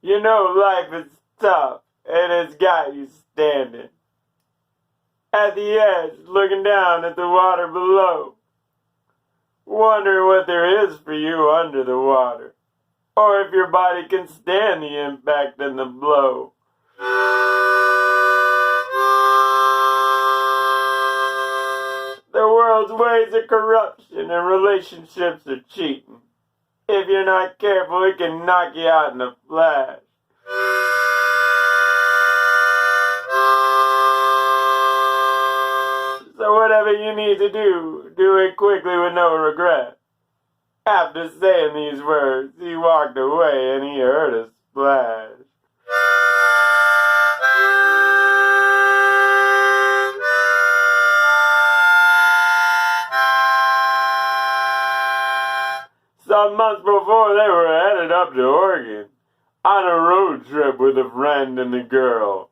You know life is tough, and it's got you standing at the edge, looking down at the water below, wondering what there is for you under the water, or if your body can stand the impact and the blow. The world's ways are corruption and relationships are cheating. If you're not careful, it can knock you out in a flash. So whatever you need to do it quickly with no regret. After saying these words, he walked away and he heard a splash. Some months before, they were headed up to Oregon on a road trip with a friend and a girl.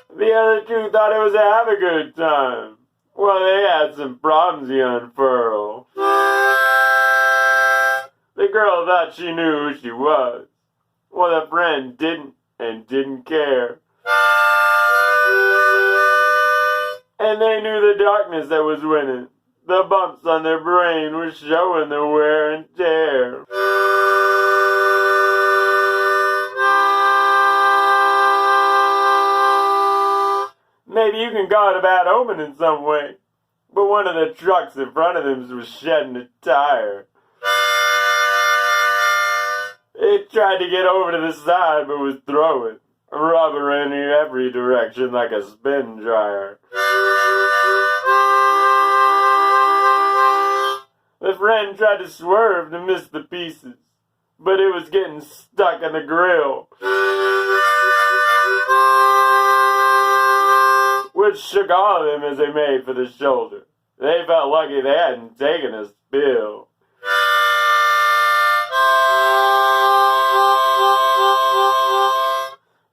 The other two thought it was to have a good time. Well, they had some problems to unfurl. The girl thought she knew who she was. Well, the friend didn't and didn't care. And they knew the darkness that was winning. The bumps on their brain were showing the wear and tear. Maybe you can call it a bad omen in some way, but one of the trucks in front of them was shedding a tire. It tried to get over to the side, but was throwing rubber in every direction like a spin dryer. The friend tried to swerve to miss the pieces, but it was getting stuck in the grill, which shook all of them as they made for the shoulder. They felt lucky they hadn't taken a spill.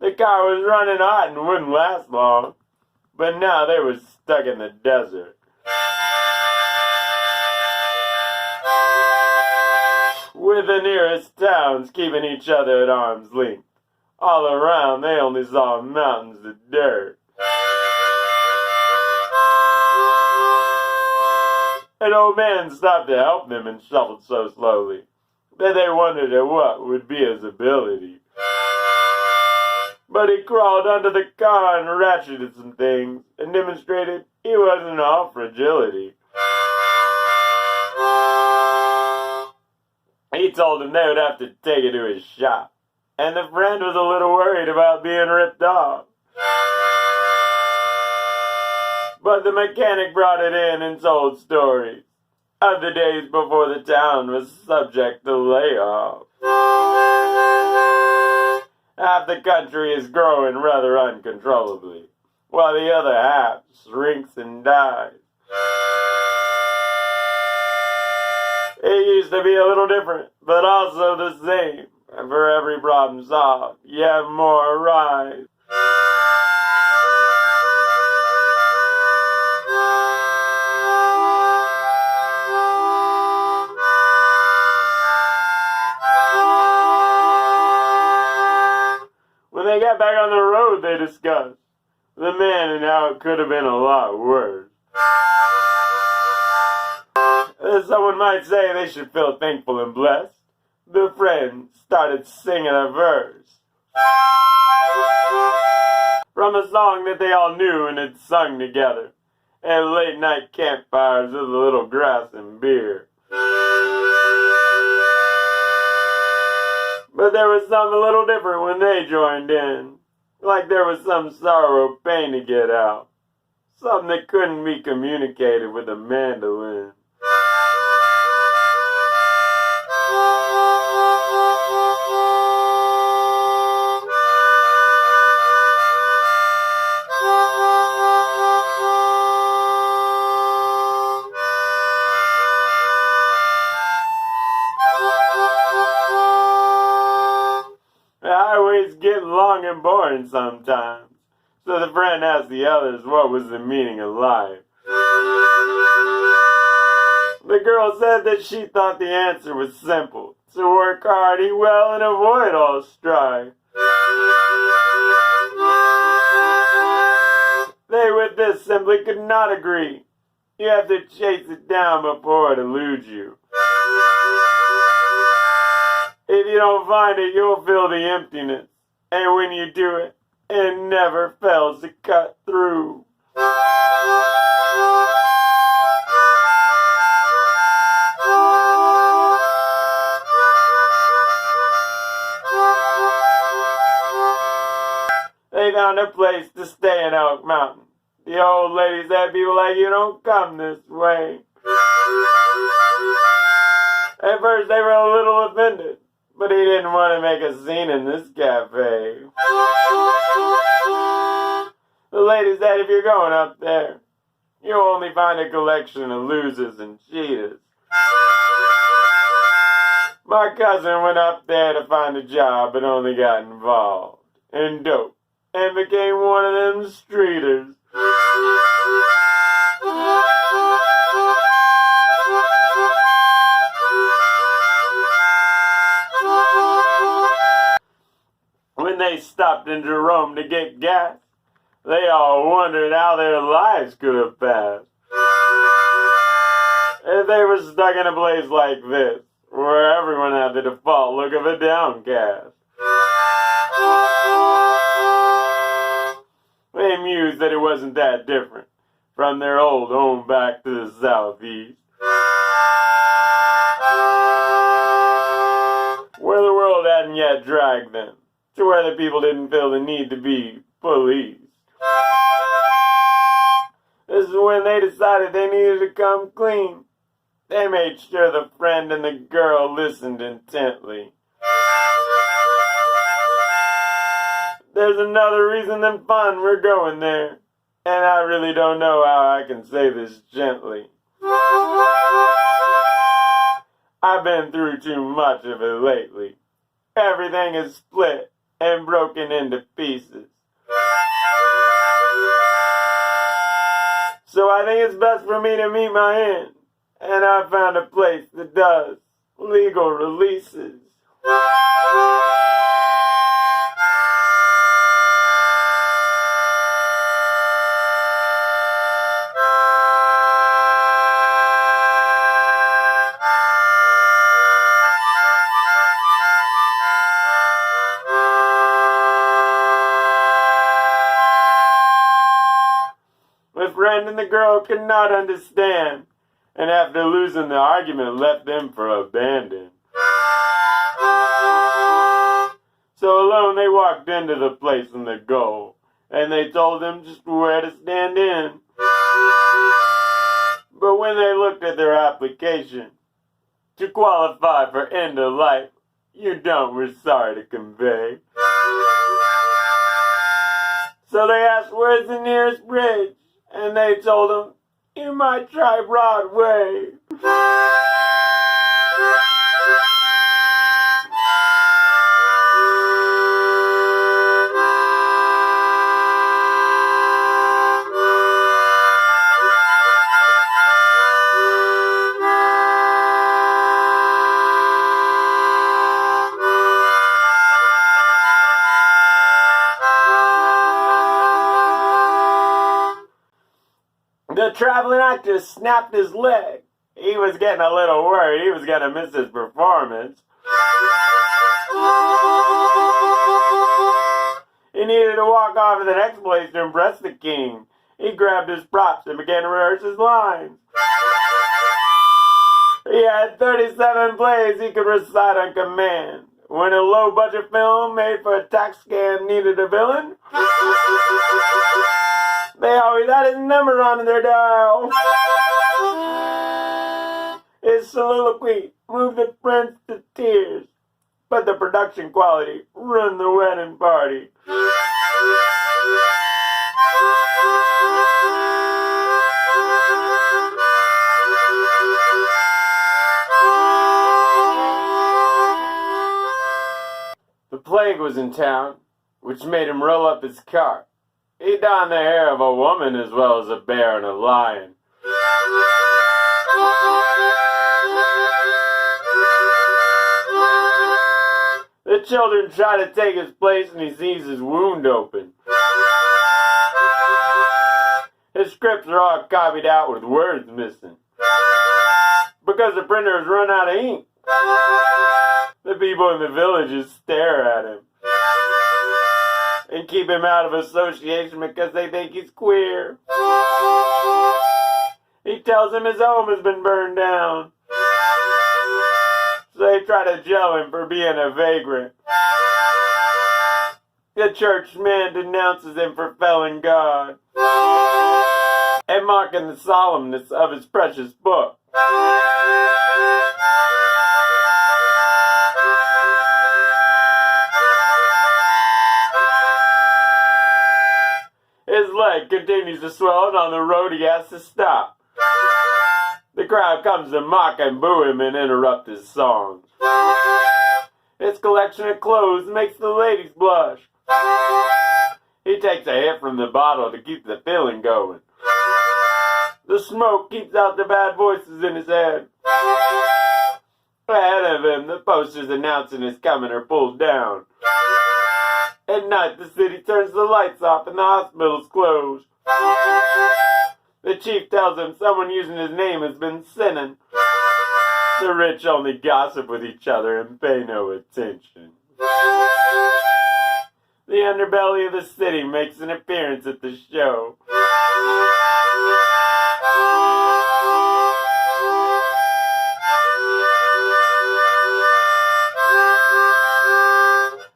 The car was running hot and wouldn't last long, but now they were stuck in the desert. With the nearest towns keeping each other at arm's length. All around they only saw mountains of dirt. An old man stopped to help them and shuffled so slowly that they wondered at what would be his ability. But he crawled under the car and ratcheted some things and demonstrated he wasn't all fragility. He told him they would have to take it to his shop, and the friend was a little worried about being ripped off. But the mechanic brought it in and told stories of the days before the town was subject to layoff. Half the country is growing rather uncontrollably, while the other half shrinks and dies. It used to be a little different, but also the same. And for every problem solved, you have more arise. When they got back on the road, they discussed the man and how it could have been a lot worse. Someone might say they should feel thankful and blessed. The friend started singing a verse from a song that they all knew and had sung together at late night campfires with a little grass and beer. But there was something a little different when they joined in, like there was some sorrow, pain to get out, something that couldn't be communicated with a mandolin. Highways get long and boring sometimes, so the friend asked the others what was the meaning of life. The girl said that she thought the answer was simple, So work hard, eat well, and avoid all strife. They with this simply could not agree. You have to chase it down before it eludes you. If you don't find it, you'll feel the emptiness. And when you do it, it never fails to cut through. They found a place to stay in Elk Mountain. The old lady said people like you don't come this way. At first they were a little offended, but he didn't want to make a scene in this cafe. The lady said if you're going up there, you'll only find a collection of losers and cheaters. My cousin went up there to find a job but only got involved in dope and became one of them streeters. When they stopped in Jerome to get gas, they all wondered how their lives could have passed. If they were stuck in a place like this, where everyone had the default look of a downcast. They mused that it wasn't that different from their old home back to the southeast, where the world hadn't yet dragged them to where the people didn't feel the need to be policed. This is when they decided they needed to come clean. They made sure the friend and the girl listened intently. There's another reason than fun we're going there, and I really don't know how I can say this gently. I've been through too much of it lately. Everything is split and broken into pieces. So I think it's best for me to meet my end, and I found a place that does legal releases. The friend and the girl could not understand, and after losing the argument left them for abandon. So alone they walked into the place and the goal, and they told them just where to stand in. But when they looked at their application, to qualify for end of life, you don't, we're sorry to convey. So they asked where's the nearest bridge, and they told them, you might try Broadway. The traveling actor snapped his leg. He was getting a little worried he was going to miss his performance. He needed to walk off to the next place to impress the king. He grabbed his props and began to rehearse his lines. He had 37 plays he could recite on command. When a low-budget film made for a tax scam needed a villain, they always had his number on their dial. His soliloquy moved the prince to tears, but the production quality ruined the wedding party. The plague was in town, which made him roll up his cart. He donned the hair of a woman as well as a bear and a lion. children try to take his place and he sees his wound open. His scripts are all copied out with words missing. Because the printer has run out of ink. The people in the villages stare at him. And keep him out of association because they think he's queer. He tells them his home has been burned down. So they try to jail him for being a vagrant. The churchman denounces him for felling God and mocking the solemnness of his precious book. His leg continues to swell, and on the road he has to stop. The crowd comes to mock and boo him and interrupt his songs. His collection of clothes makes the ladies blush. He takes a hit from the bottle to keep the feeling going. The smoke keeps out the bad voices in his head. Ahead of him, the posters announcing his coming are pulled down. At night, the city turns the lights off and the hospital's closed. The chief tells him someone using his name has been sinning. The rich only gossip with each other and pay no attention. The underbelly of the city makes an appearance at the show.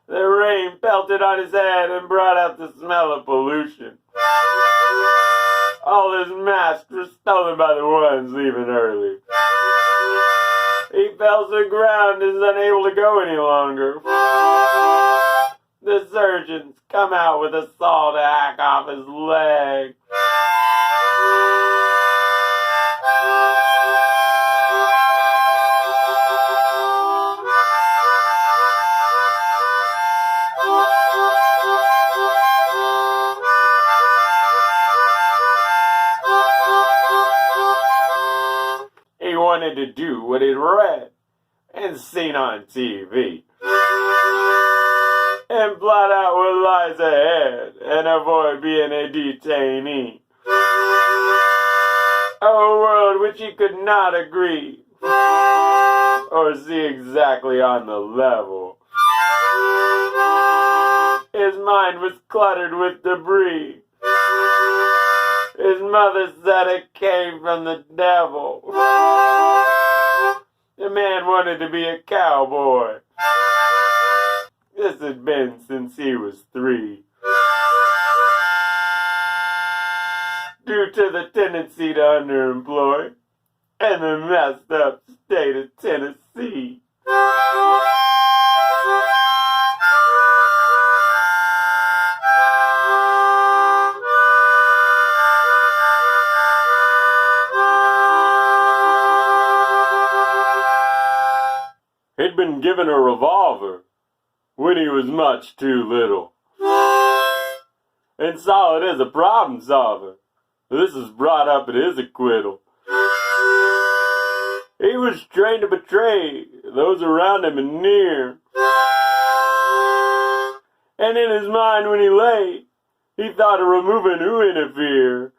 The rain pelted on his head and brought out the smell of pollution. All his masks were stolen by the ones leaving early. He fell to the ground and is unable to go any longer. The surgeons come out with a saw to hack off his leg. He wanted to do what he'd read and seen on TV. And blot out what lies ahead and avoid being a detainee. A world which he could not agree or see exactly on the level. His mind was cluttered with debris. His mother said it came from the devil. The man wanted to be a cowboy. This had been since he was 3. Due to the tendency to underemploy and the messed up state of Tennessee. He'd been given a revolver when he was much too little. And solid as a problem solver. This is brought up in his acquittal. He was trained to betray those around him and near. And in his mind when he lay, he thought of removing who interfere.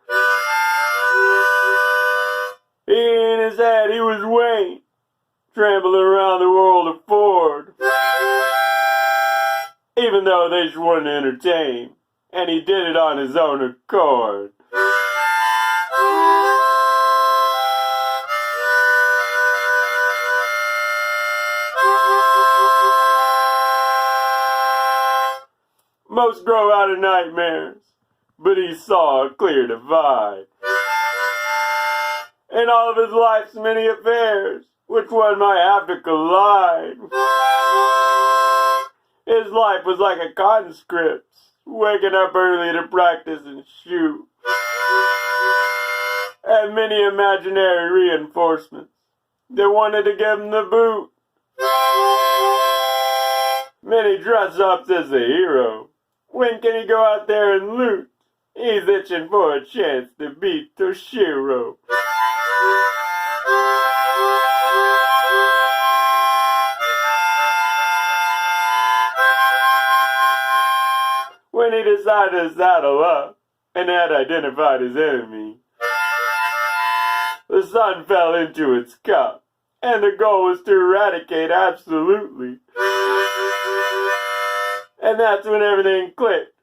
In his head he was Wayne, trampling around the world of Ford. Even though they just wanted to entertain, and he did it on his own accord. Most grow out of nightmares, but he saw a clear divide. In all of his life's many affairs, which one might have to collide. His life was like a conscript, waking up early to practice and shoot. And many imaginary reinforcements that wanted to give him the boot. Many dress-ups as a hero. When can he go out there and loot? He's itching for a chance to beat Toshiro. When he decided to saddle up and had identified his enemy, the sun fell into its cup, and the goal was to eradicate absolutely. And that's when everything clicked.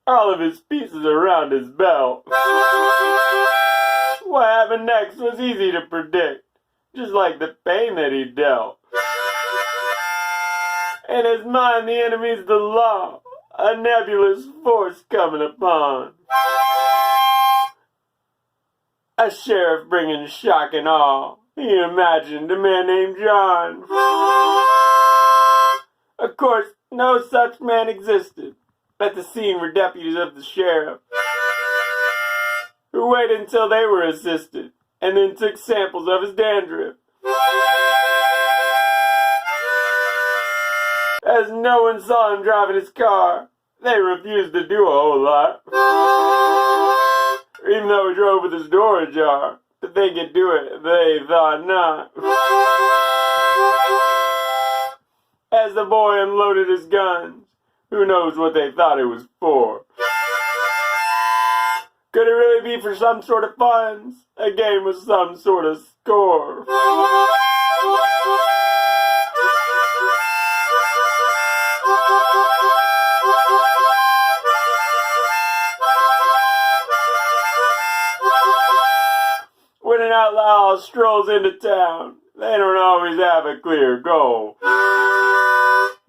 All of his pieces around his belt. What happened next was easy to predict, just like the pain that he dealt. In his mind, the enemy's the law, a nebulous force coming upon. A sheriff bringing shock and awe. He imagined a man named John. Of course, no such man existed. At the scene were deputies of the sheriff, who waited until they were assisted, and then took samples of his dandruff. As no one saw him driving his car, they refused to do a whole lot. Even though he drove with his door ajar, but they could do it, they thought not. As the boy unloaded his guns, who knows what they thought it was for? Could it really be for some sort of funds? A game with some sort of score? When an outlaw strolls into town, they don't always have a clear goal.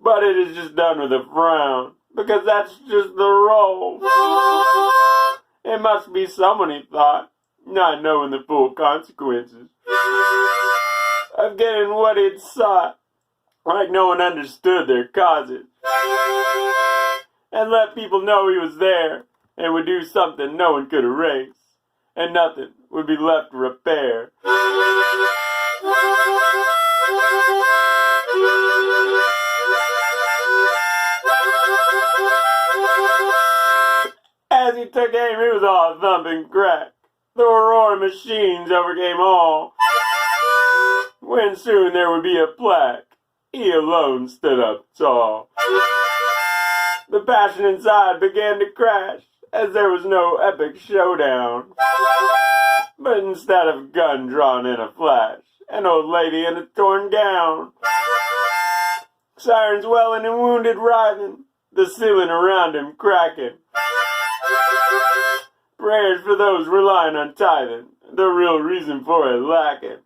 But it is just done with a frown, because that's just the role. It must be someone, he thought, not knowing the full consequences of getting what he'd sought, like no one understood their causes, and let people know he was there and would do something no one could erase, and nothing would be left to repair. As he took aim, it was all thumping crack. The roaring machines overcame all. When soon there would be a plaque, he alone stood up tall. The passion inside began to crash, as there was no epic showdown. But instead of gun drawn in a flash, an old lady in a torn gown. Sirens welling and wounded writhing, the ceiling around him cracking. Prayers for those relying on tithing, the real reason for it lacking.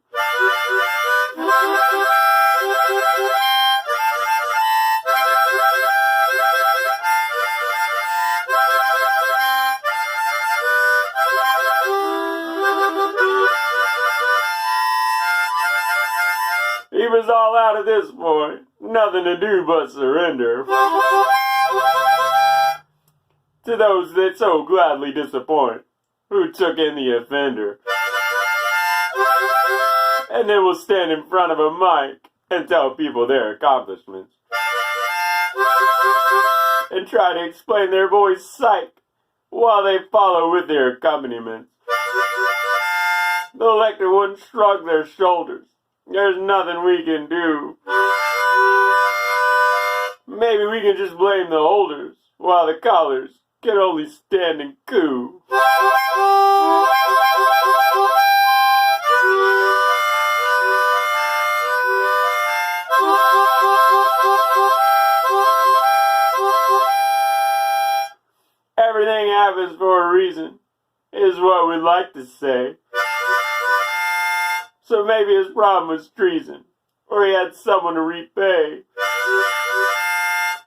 He was all out at this point, nothing to do but surrender. To those that so gladly disappoint, who took in the offender. And they will stand in front of a mic and tell people their accomplishments. And try to explain their boy's psych while they follow with their accompaniments. The elected ones shrug their shoulders. There's nothing we can do. Maybe we can just blame the holders while the callers can only stand and coo. Everything happens for a reason, is what we'd like to say. So maybe his problem was treason, or he had someone to repay.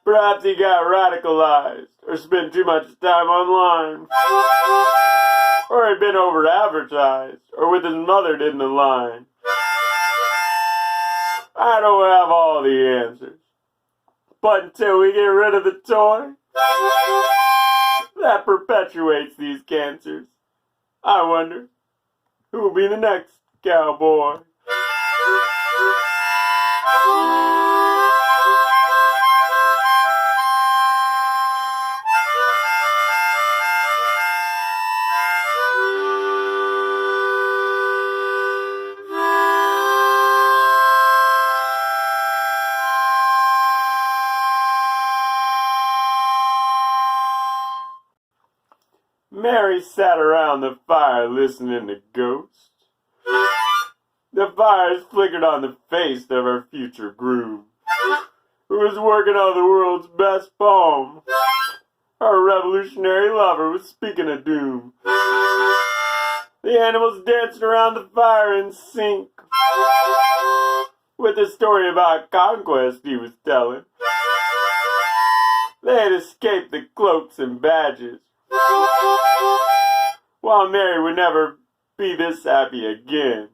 Perhaps he got radicalized, or spent too much time online, or had been over-advertised, or with his mother in the line. I don't have all the answers, but until we get rid of the toy that perpetuates these cancers, I wonder who will be the next cowboy. Mary sat around the fire listening to ghosts. The fires flickered on the face of her future groom, who was working on the world's best poem. Her revolutionary lover was speaking of doom. The animals danced around the fire in sync with the story about conquest he was telling. They had escaped the cloaks and badges, while Mary would never be this happy again.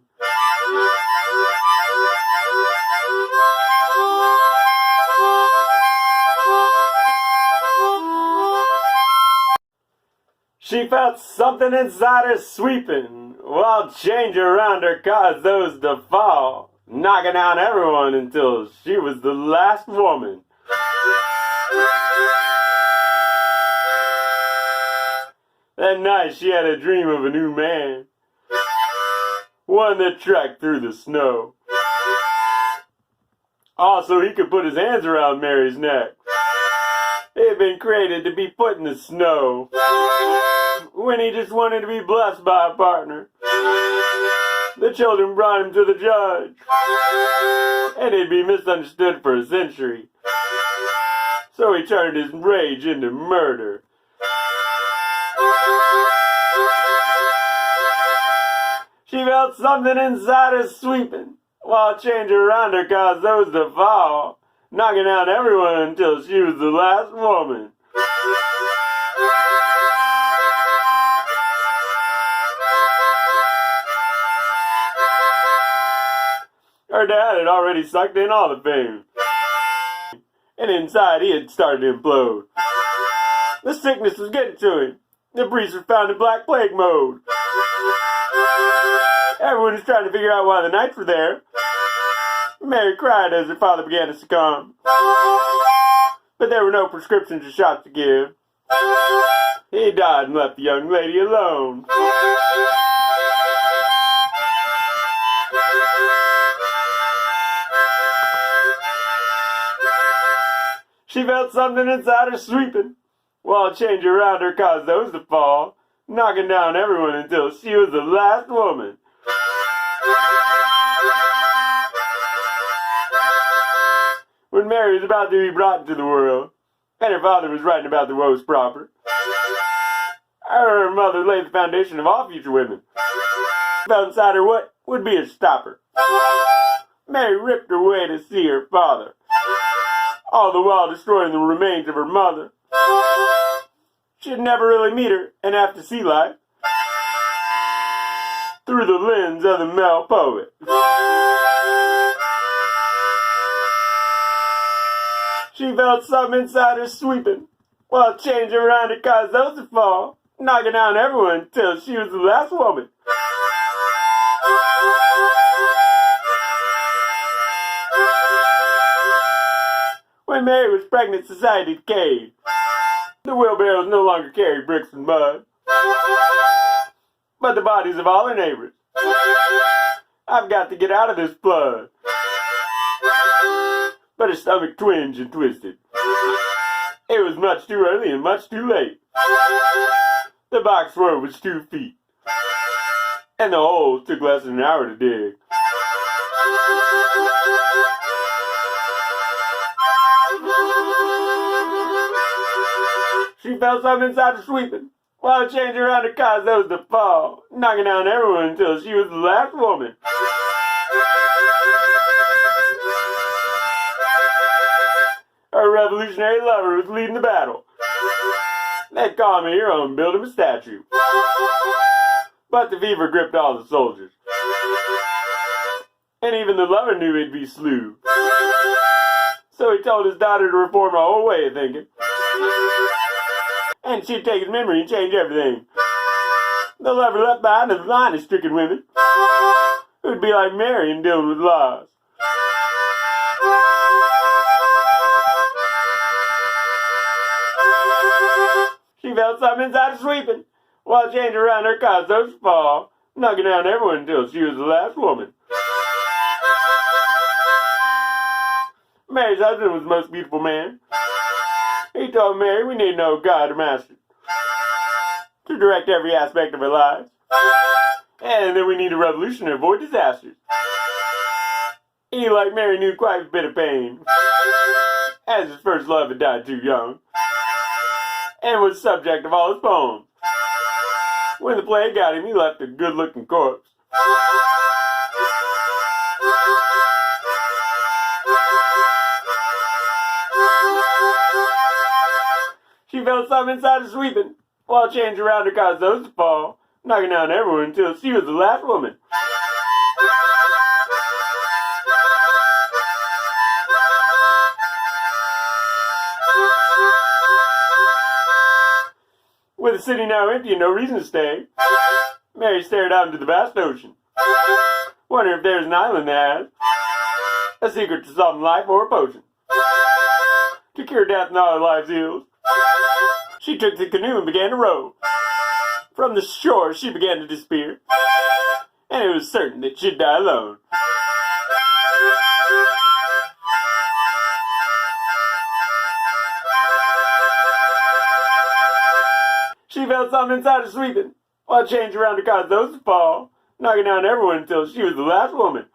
She felt something inside her sweeping, while change around her caused those to fall, knocking out everyone until she was the last woman. That night she had a dream of a new man, one that trekked through the snow. Also, he could put his hands around Mary's neck. He had been created to be put in the snow when he just wanted to be blessed by a partner. The children brought him to the judge, and he'd be misunderstood for a century. So he turned his rage into murder. She felt something inside her sweeping, while change around her caused those to fall, knocking out everyone until she was the last woman. Her dad had already sucked in all the fame, and inside he had started to implode. The sickness was getting to him. The priests were found in Black Plague mode. Everyone was trying to figure out why the knights were there. Mary cried as her father began to succumb. But there were no prescriptions or shots to give. He died and left the young lady alone. She felt something inside her sweeping, while change around her caused those to fall, knocking down everyone until she was the last woman. When Mary was about to be brought into the world, and her father was writing about the woes proper, her mother laid the foundation of all future women. Felt inside her what would be a stopper. Mary ripped her way to see her father, all the while destroying the remains of her mother. She'd never really meet her and have to see life through the lens of the male poet. She felt something inside her sweeping, while change around her caused those to fall, knocking down everyone until she was the last woman. When Mary was pregnant, society decayed. The wheelbarrows no longer carried bricks and mud, but the bodies of all her neighbors. I've got to get out of this flood. But her stomach twinged and twisted. It was much too early and much too late. The box floor was 2 feet, and the holes took less than an hour to dig. She felt something inside her sweeping, while change around her caused those to fall, knocking down everyone until she was the last woman. Her revolutionary lover was leading the battle. They'd call him a hero and build him a statue. But the fever gripped all the soldiers, and even the lover knew he'd be slew. So he told his daughter to reform her whole way of thinking, and she'd take his memory and change everything. The lover left behind a line of stricken women who'd be like Mary in dealing with loss. She felt something inside her sweeping, while change around her caused those to fall, knocking down everyone until she was the last woman. Mary's husband was the most beautiful man. He told Mary we need no god or master. to direct every aspect of our lives. And then we need a revolution to avoid disasters. He, like Mary, knew quite a bit of pain, as his first love had died too young, and was subject of all his poems. When the plague got him, he left a good-looking corpse. She felt something inside her sweeping, while change around her caused those to fall, knocking down everyone until she was the last woman. With the city now empty and no reason to stay, Mary stared out into the vast ocean, wondering if there's an island that has a secret to solving life or a potion to cure death and all her life's ills. She took the canoe and began to row. From the shore she began to despair, and it was certain that she'd die alone. She felt something inside her sweeping, while change around her caused those to fall, knocking down everyone until she was the last woman.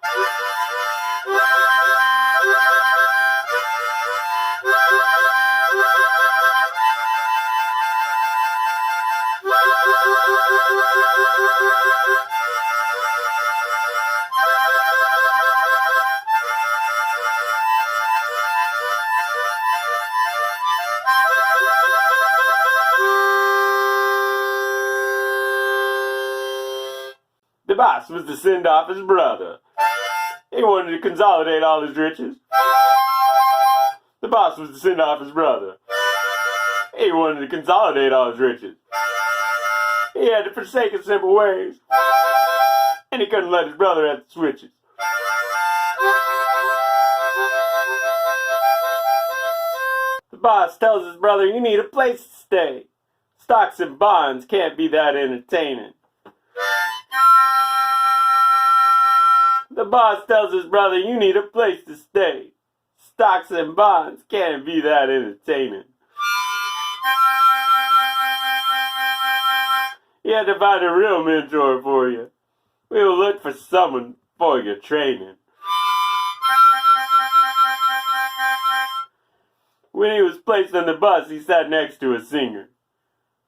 The boss was to send off his brother. He wanted to consolidate all his riches. The boss was to send off his brother. He wanted to consolidate all his riches. He had to forsake his simple ways, and he couldn't let his brother have the switches. The boss tells his brother, you need a place to stay. Stocks and bonds can't be that entertaining. The boss tells his brother, you need a place to stay. Stocks and bonds can't be that entertaining. He had to find a real mentor for you. We will look for someone for your training. When he was placed on the bus, he sat next to a singer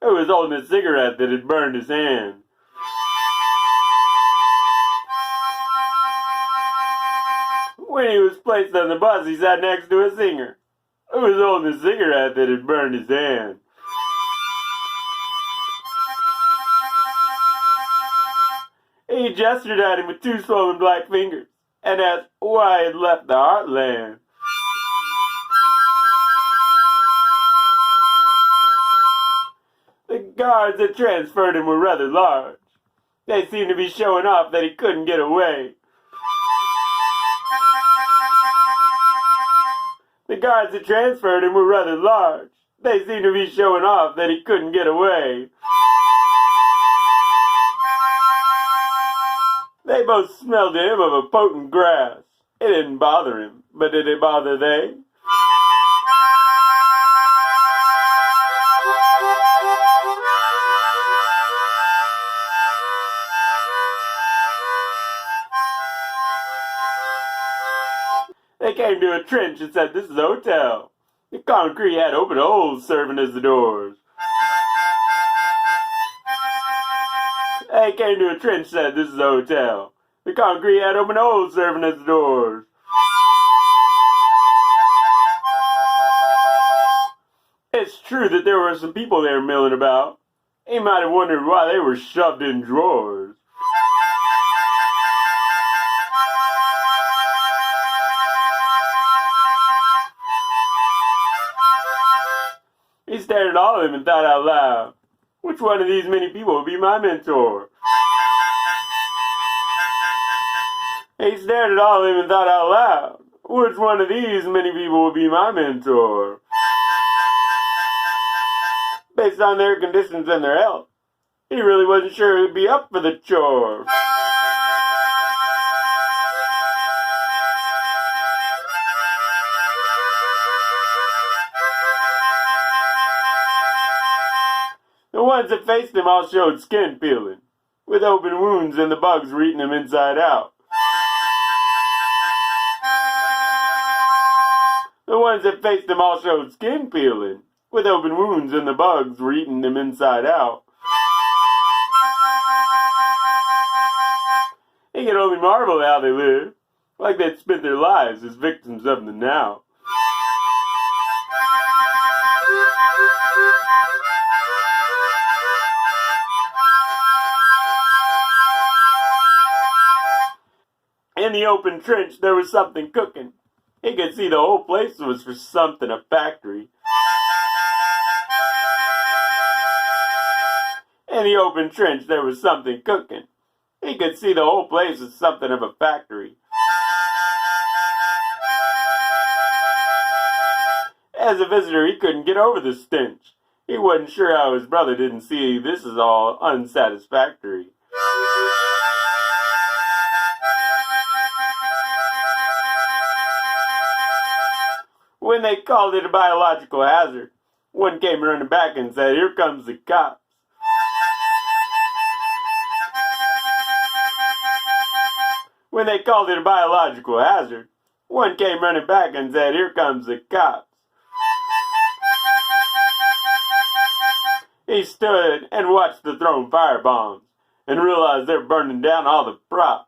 who was holding a cigarette that had burned his hand. When he was placed on the bus, he sat next to a singer who was holding a cigarette that had burned his hand. He gestured at him with two swollen black fingers and asked why he had left the heartland. The guards that transferred him were rather large. They seemed to be showing off that he couldn't get away. The guards that transferred him were rather large. They seemed to be showing off that he couldn't get away. They both smelled to him of a potent grass. It didn't bother him, but did it bother they? They came to a trench and said, this is a hotel. The concrete had open holes serving as the doors. They came to a trench and said, this is a hotel. The concrete had open holes serving as the doors. It's true that there were some people there milling about. He might have wondered why they were shoved in drawers. He stared at all of them and thought out loud, which one of these many people will be my mentor? He stared at all of them and thought out loud, which one of these many people will be my mentor? Based on their conditions and their health, he really wasn't sure who'd be up for the chore. The ones that faced him all showed skin peeling, with open wounds and the bugs were eating them inside out. The ones that faced him all showed skin peeling, with open wounds and the bugs were eating them inside out. He could only marvel how they lived, like they'd spent their lives as victims of the now. In the open trench, there was something cooking. He could see the whole place was for something a factory. In the open trench, there was something cooking. He could see the whole place was something of a factory. As a visitor, he couldn't get over the stench. He wasn't sure how his brother didn't see this is all unsatisfactory. When they called it a biological hazard, one came running back and said, "Here comes the cops." When they called it a biological hazard, one came running back and said, "Here comes the cops." He stood and watched the thrown firebombs and realized they're burning down all the props.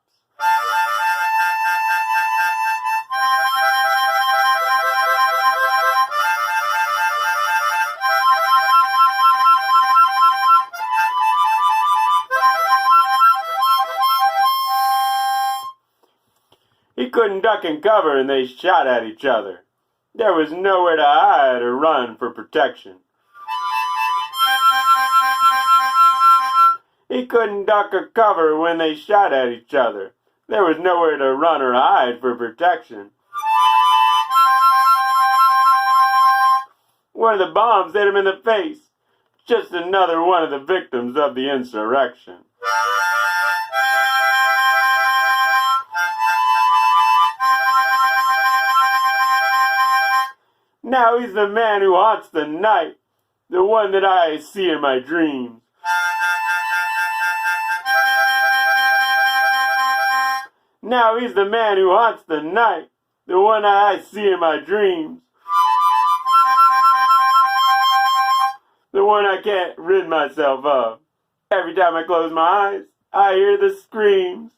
He couldn't duck and cover and they shot at each other. There was nowhere to hide or run for protection. He couldn't duck or cover when they shot at each other. There was nowhere to run or hide for protection. One of the bombs hit him in the face. Just another one of the victims of the insurrection. Now he's the man who haunts the night, the one that I see in my dreams. Now he's the man who haunts the night, the one I see in my dreams. The one I can't rid myself of. Every time I close my eyes, I hear the screams.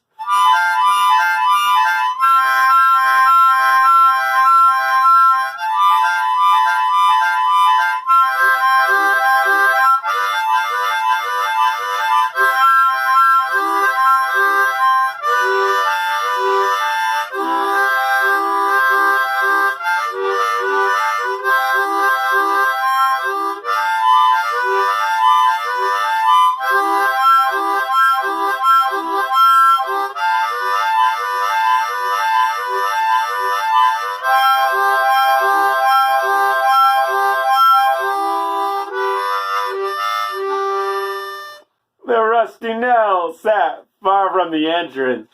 The rusty nail sat far from the entrance.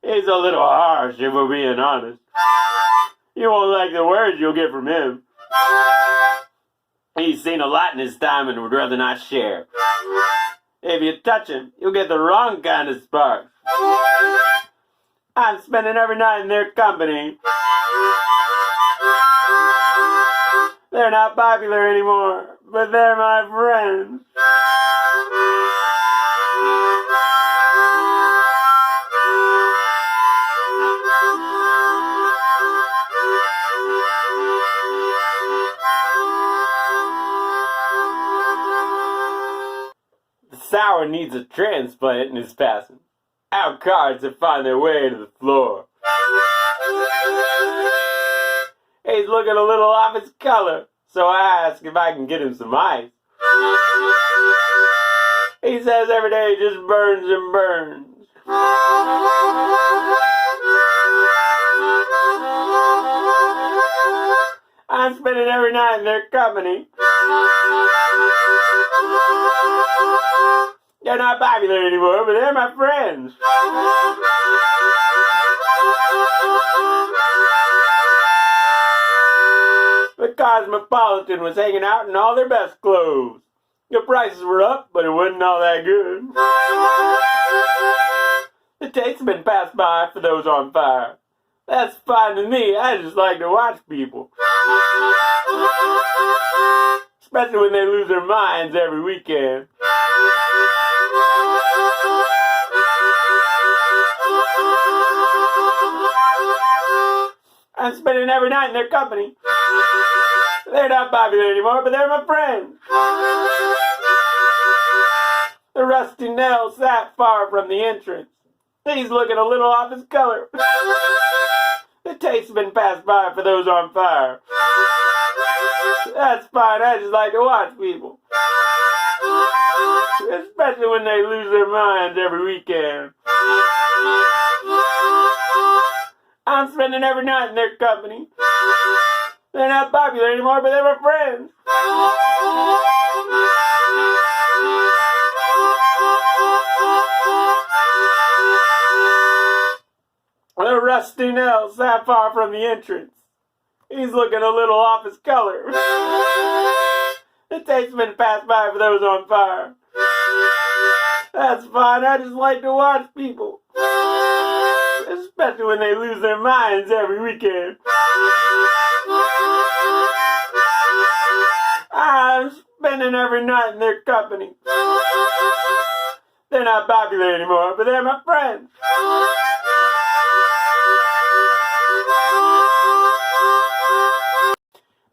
He's a little harsh if we're being honest. You won't like the words you'll get from him. He's seen a lot in his time and would rather not share. If you touch him, you'll get the wrong kind of spark. I'm spending every night in their company. They're not popular anymore, but they're my friends. The sour needs a transplant in his passing. Out cards that find their way to the floor. He's looking a little off his color, so I ask if I can get him some ice. He says every day just burns and burns. I'm spending every night in their company. They're not popular anymore, but they're my friends. The Cosmopolitan was hanging out in all their best clothes. The prices were up, but it wasn't all that good. The taste's been passed by for those on fire. That's fine to me. I just like to watch people. Especially when they lose their minds every weekend. I'm spending every night in their company. They're not popular anymore, but they're my friends. The rusty nail sat far from the entrance. He's looking a little off his color. The taste's been passed by for those on fire. That's fine, I just like to watch people. Especially when they lose their minds every weekend. I'm spending every night in their company. They're not popular anymore, but they're my friends. The rusty nail sat far from the entrance. He's looking a little off his color. The taste's been passed by for those on fire. That's fine, I just like to watch people. Especially when they lose their minds every weekend. I'm spending every night in their company. They're not popular anymore, but they're my friends.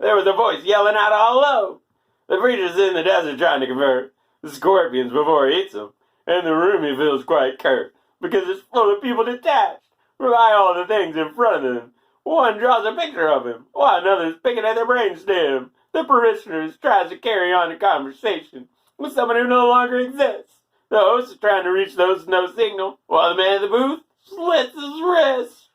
There was a voice yelling out all low. The preacher's in the desert trying to convert the scorpions before he eats them, and the room he feels quite curt, because it's full of people detached by all the things in front of them. One draws a picture of him, while another's picking at their brainstem. The parishioners tries to carry on a conversation with someone who no longer exists. The host is trying to reach those with no signal, while the man in the booth slits his wrist.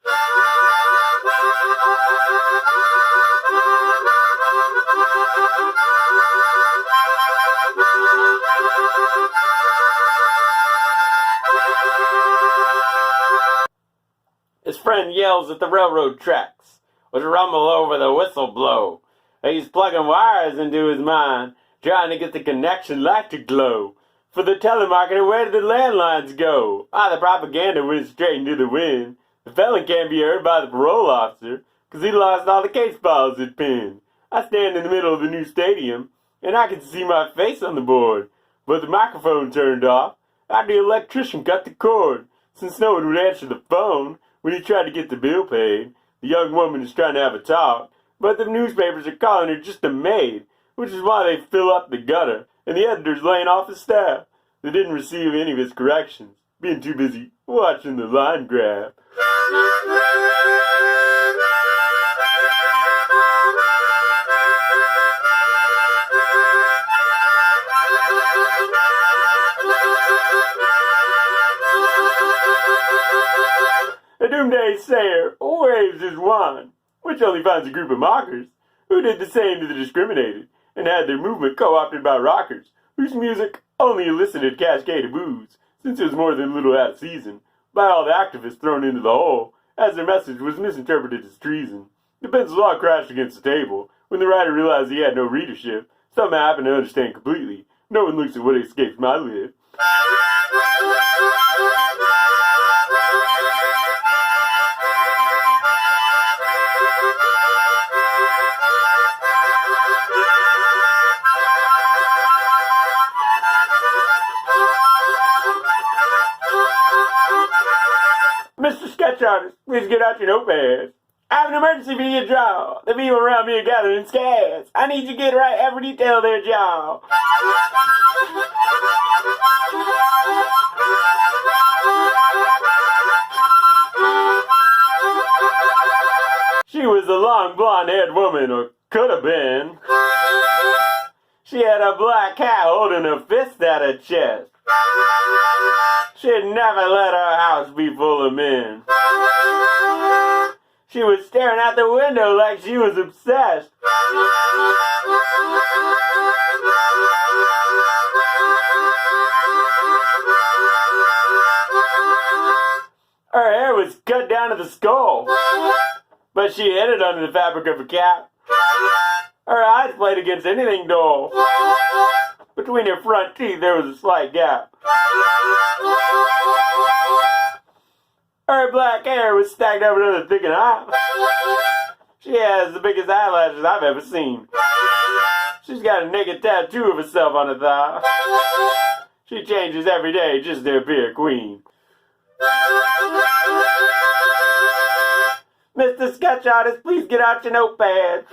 His friend yells at the railroad tracks, which rumble over the whistle blow. He's plugging wires into his mind, trying to get the connection light to glow. For the telemarketer, where did the landlines go? The propaganda went straight into the wind. The felon can't be heard by the parole officer, 'cause he lost all the case files he'd pinned. I stand in the middle of the new stadium, and I can see my face on the board. But the microphone turned off. The electrician cut the cord, since no one would answer the phone when he tried to get the bill paid. The young woman is trying to have a talk, but the newspapers are calling her just a maid, which is why they fill up the gutter, and the editor's laying off his staff. They didn't receive any of his corrections, being too busy watching the line graph. The doomsday sayer waves his wand, which only finds a group of mockers who did the same to the discriminated and had their movement co-opted by rockers whose music only elicited a cascade of boos, since it was more than a little out of season, by all the activists thrown into the hole, as their message was misinterpreted as treason. The pencil log crashed against the table when the writer realized he had no readership. Something I happen to understand completely. No one looks at what escapes my lip. Mr. Sketch Artist, please get out your notepads. I have an emergency for you to draw. The people around me are gathering scads. I need you to get right every detail of their jaw. She was a long blonde-haired woman, or could have been. She had a black cat holding a fist at her chest. She'd never let her house be full of men. She was staring out the window like she was obsessed. Her hair was cut down to the skull, but she hid it under the fabric of her cap. Her eyes played against anything dull, Between her front teeth there was a slight gap. Her black hair was stacked over another thickened eye. She has the biggest eyelashes I've ever seen. She's got a naked tattoo of herself on her thigh. She changes every day just to appear queen. Mr. Sketch Artist, please get out your notepad.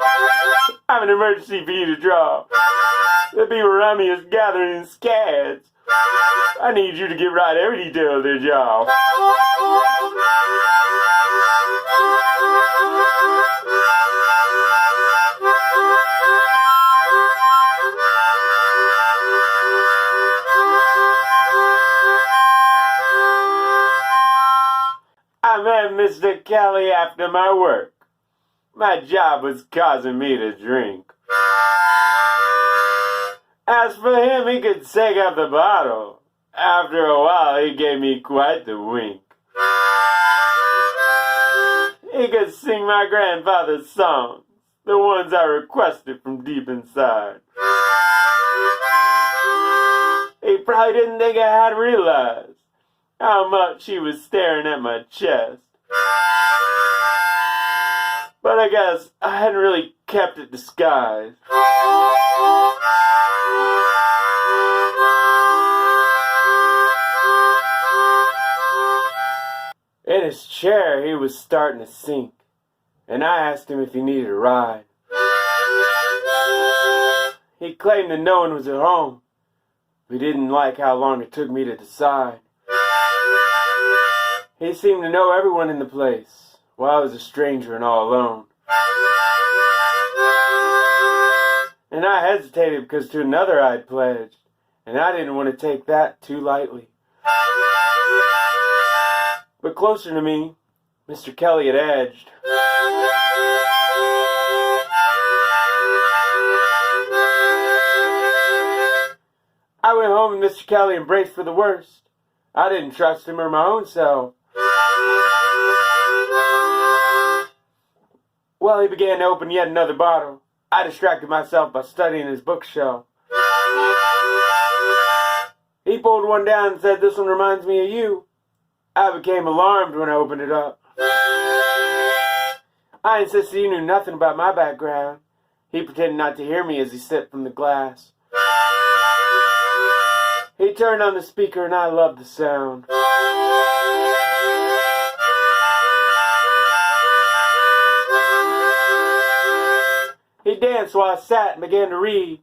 I have an emergency for you to draw. The people around me is gathering in scads. I need you to get right every detail of their job. I met Mr. Kelly after my work. My job was causing me to drink. As for him, he could take up the bottle. After a while, he gave me quite the wink. He could sing my grandfather's songs, the ones I requested from deep inside. He probably didn't think I had realized how much he was staring at my chest. But I guess I hadn't really kept it disguised. In his chair, he was starting to sink, and I asked him if he needed a ride. He claimed that no one was at home, but he didn't like how long it took me to decide. He seemed to know everyone in the place, while I was a stranger and all alone. And I hesitated because to another I'd pledged, and I didn't want to take that too lightly. But closer to me, Mr. Kelly had edged. I went home and Mr. Kelly embraced for the worst. I didn't trust him or my own self. Well, he began to open yet another bottle. I distracted myself by studying his bookshelf. He pulled one down and said, "This one reminds me of you." I became alarmed when I opened it up. I insisted he knew nothing about my background. He pretended not to hear me as he sipped from the glass. He turned on the speaker and I loved the sound. He danced while I sat and began to read.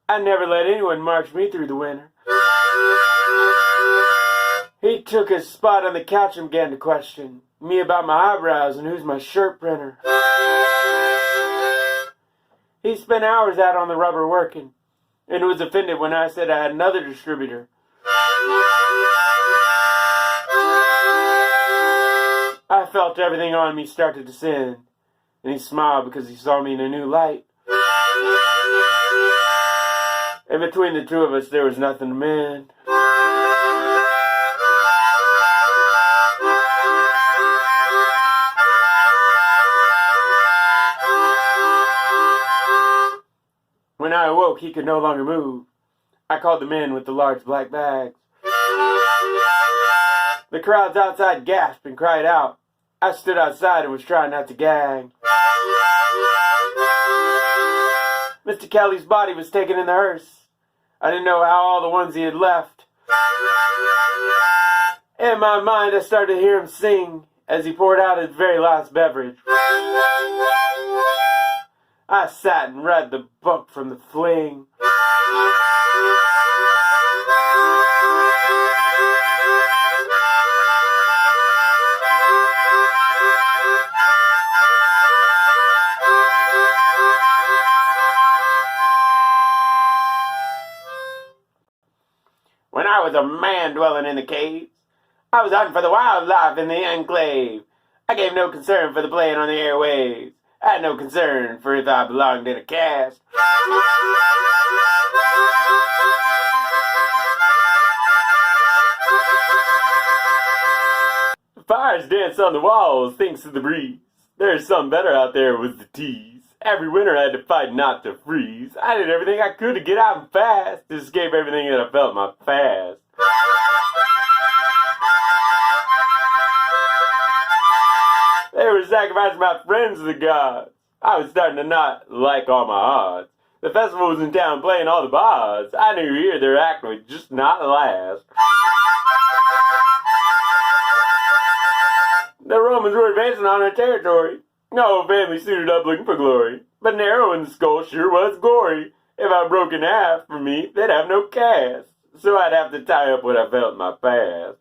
I never let anyone march me through the winter. He took his spot on the couch and began to question me about my eyebrows and who's my shirt printer. He spent hours out on the rubber working, and was offended when I said I had another distributor. I felt everything on me start to descend, and he smiled because he saw me in a new light. And between the two of us, there was nothing to mend. When I awoke, he could no longer move. I called the men with the large black bags. The crowds outside gasped and cried out. I stood outside and was trying not to gag. Mr. Kelly's body was taken in the hearse. I didn't know how all the ones he had left. In my mind, I started to hear him sing as he poured out his very last beverage. I sat and read the book from the fling. When I was a man dwelling in the caves, I was hunting for the wildlife in the enclave. I gave no concern for the playing on the airwaves. I had no concern for if I belonged in a cast. Fires dance on the walls thanks to the breeze. There's something better out there with the tease. Every winter I had to fight not to freeze. I did everything I could to get out and fast, to escape everything that I felt in my past. They were sacrificing my friends to the gods. I was starting to not like all my odds. The festival was in town playing all the bars. I knew here their act would just not last. The Romans were advancing on our territory. No family suited up looking for glory. But an arrow in the skull sure was gory. If I broke in half for me, they'd have no cast. So I'd have to tie up what I felt in my past.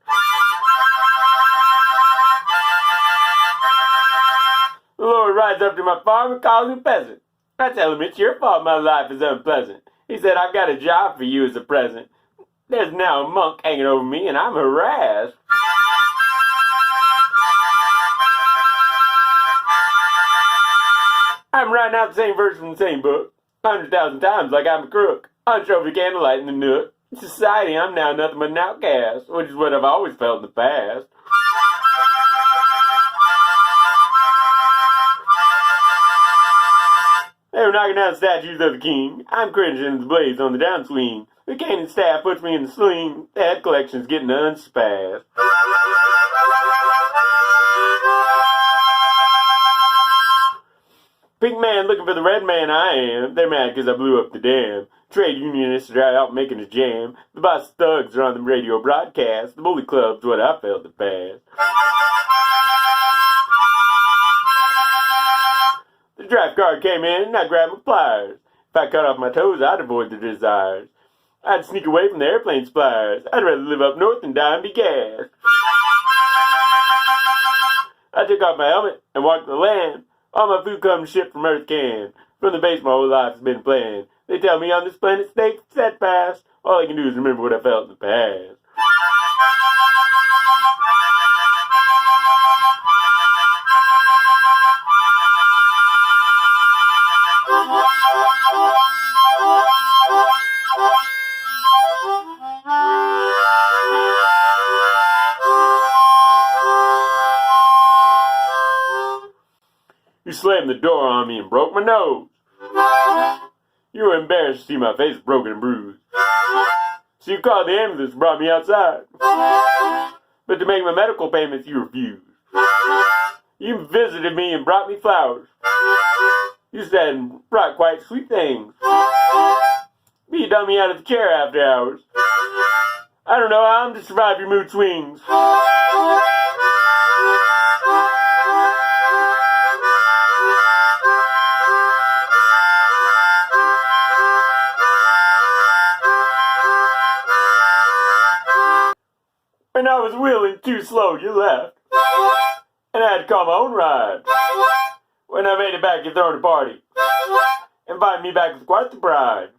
The Lord rides up to my farm and calls me peasant. I tell him it's your fault my life is unpleasant. He said, I've got a job for you as a present. There's now a monk hanging over me and I'm harassed. I'm writing out the same verse from the same book 100,000 times like I'm a crook. On trophy candlelight in the nook. In society, I'm now nothing but an outcast, which is what I've always felt in the past. They were knocking down statues of the king. I'm cringing the blades on the downswing. The cannon staff puts me in the sling. The head collection's getting unspassed. Pink man looking for the red man I am. They're mad because I blew up the dam. Trade unionists are out making a jam. The boss thugs are on the radio broadcast. The bully club's what I felt the past. The draft card came in and I grabbed my pliers. If I cut off my toes, I'd avoid their desires. I'd sneak away from the airplane suppliers. I'd rather live up north than die and be gassed. I took off my helmet and walked the land. All my food comes shipped from Earth can. From the base my whole life has been playing. They tell me on this planet stay steadfast. All I can do is remember what I felt in the past. You slammed the door on me and broke my nose. You were embarrassed to see my face broken and bruised. So you called the ambulance and brought me outside. But to make my medical payments, you refused. You visited me and brought me flowers. You said and brought quite sweet things. But you dumped me out of the chair after hours. I don't know how I'm to survive your mood swings. When I was wheeling too slow, you left. And I had to call my own ride. When I made it back, you thrown a party. Invited me back with quite the pride.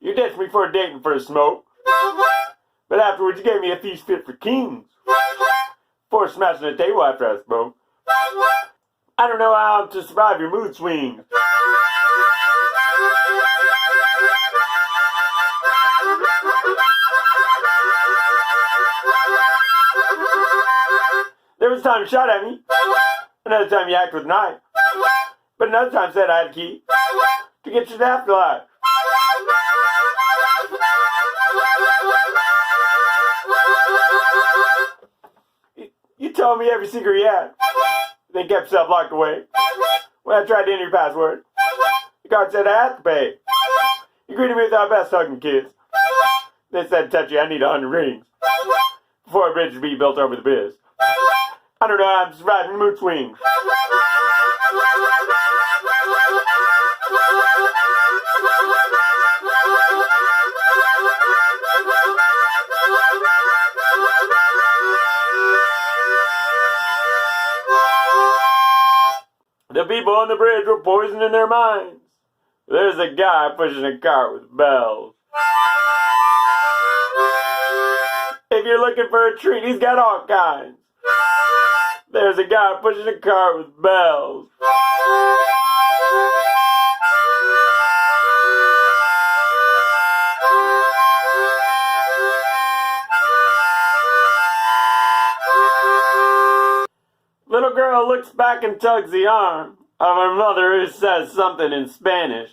You ditched me for a date and for a smoke. But afterwards, you gave me a feast fit for kings. For smashing a table after I spoke. I don't know how I'm to survive your mood swings. There was a time you shot at me. Another time you acted with a knife. But another time said I had a key to get you to the afterlife. You told me every secret you had. Then kept yourself locked away. When I tried to enter your password, the guard said I had to pay. You greeted me with our best hugging kiss. Then said, touch you, I need 100 rings. Before a bridge to be built over the biz. I don't know how I'm surviving mood swings. The people on the bridge were poisoning their minds. There's a guy pushing a cart with bells. If you're looking for a treat, he's got all kinds. There's a guy pushing a cart with bells. Little girl looks back and tugs the arm. of her mother who says something in Spanish.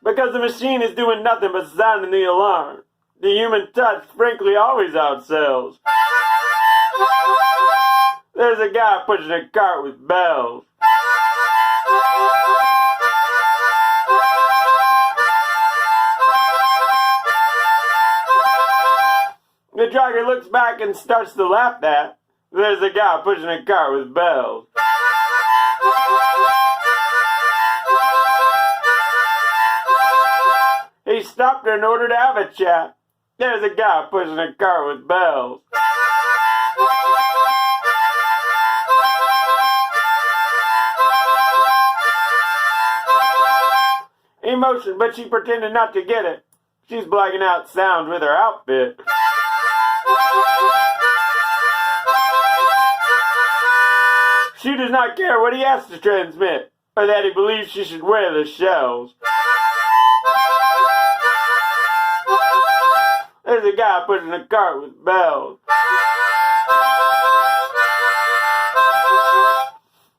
Because the machine is doing nothing but sounding the alarm. The human touch, frankly, always outsells. There's a guy pushing a cart with bells. The driver looks back and starts to laugh at. There's a guy pushing a cart with bells. He stopped her in order to have a chat. There's a guy pushing a cart with bells. Emotion, but she pretended not to get it. She's blacking out sound with her outfit. She does not care what he has to transmit, or that he believes she should wear the shells. There's a guy pushing a cart with bells.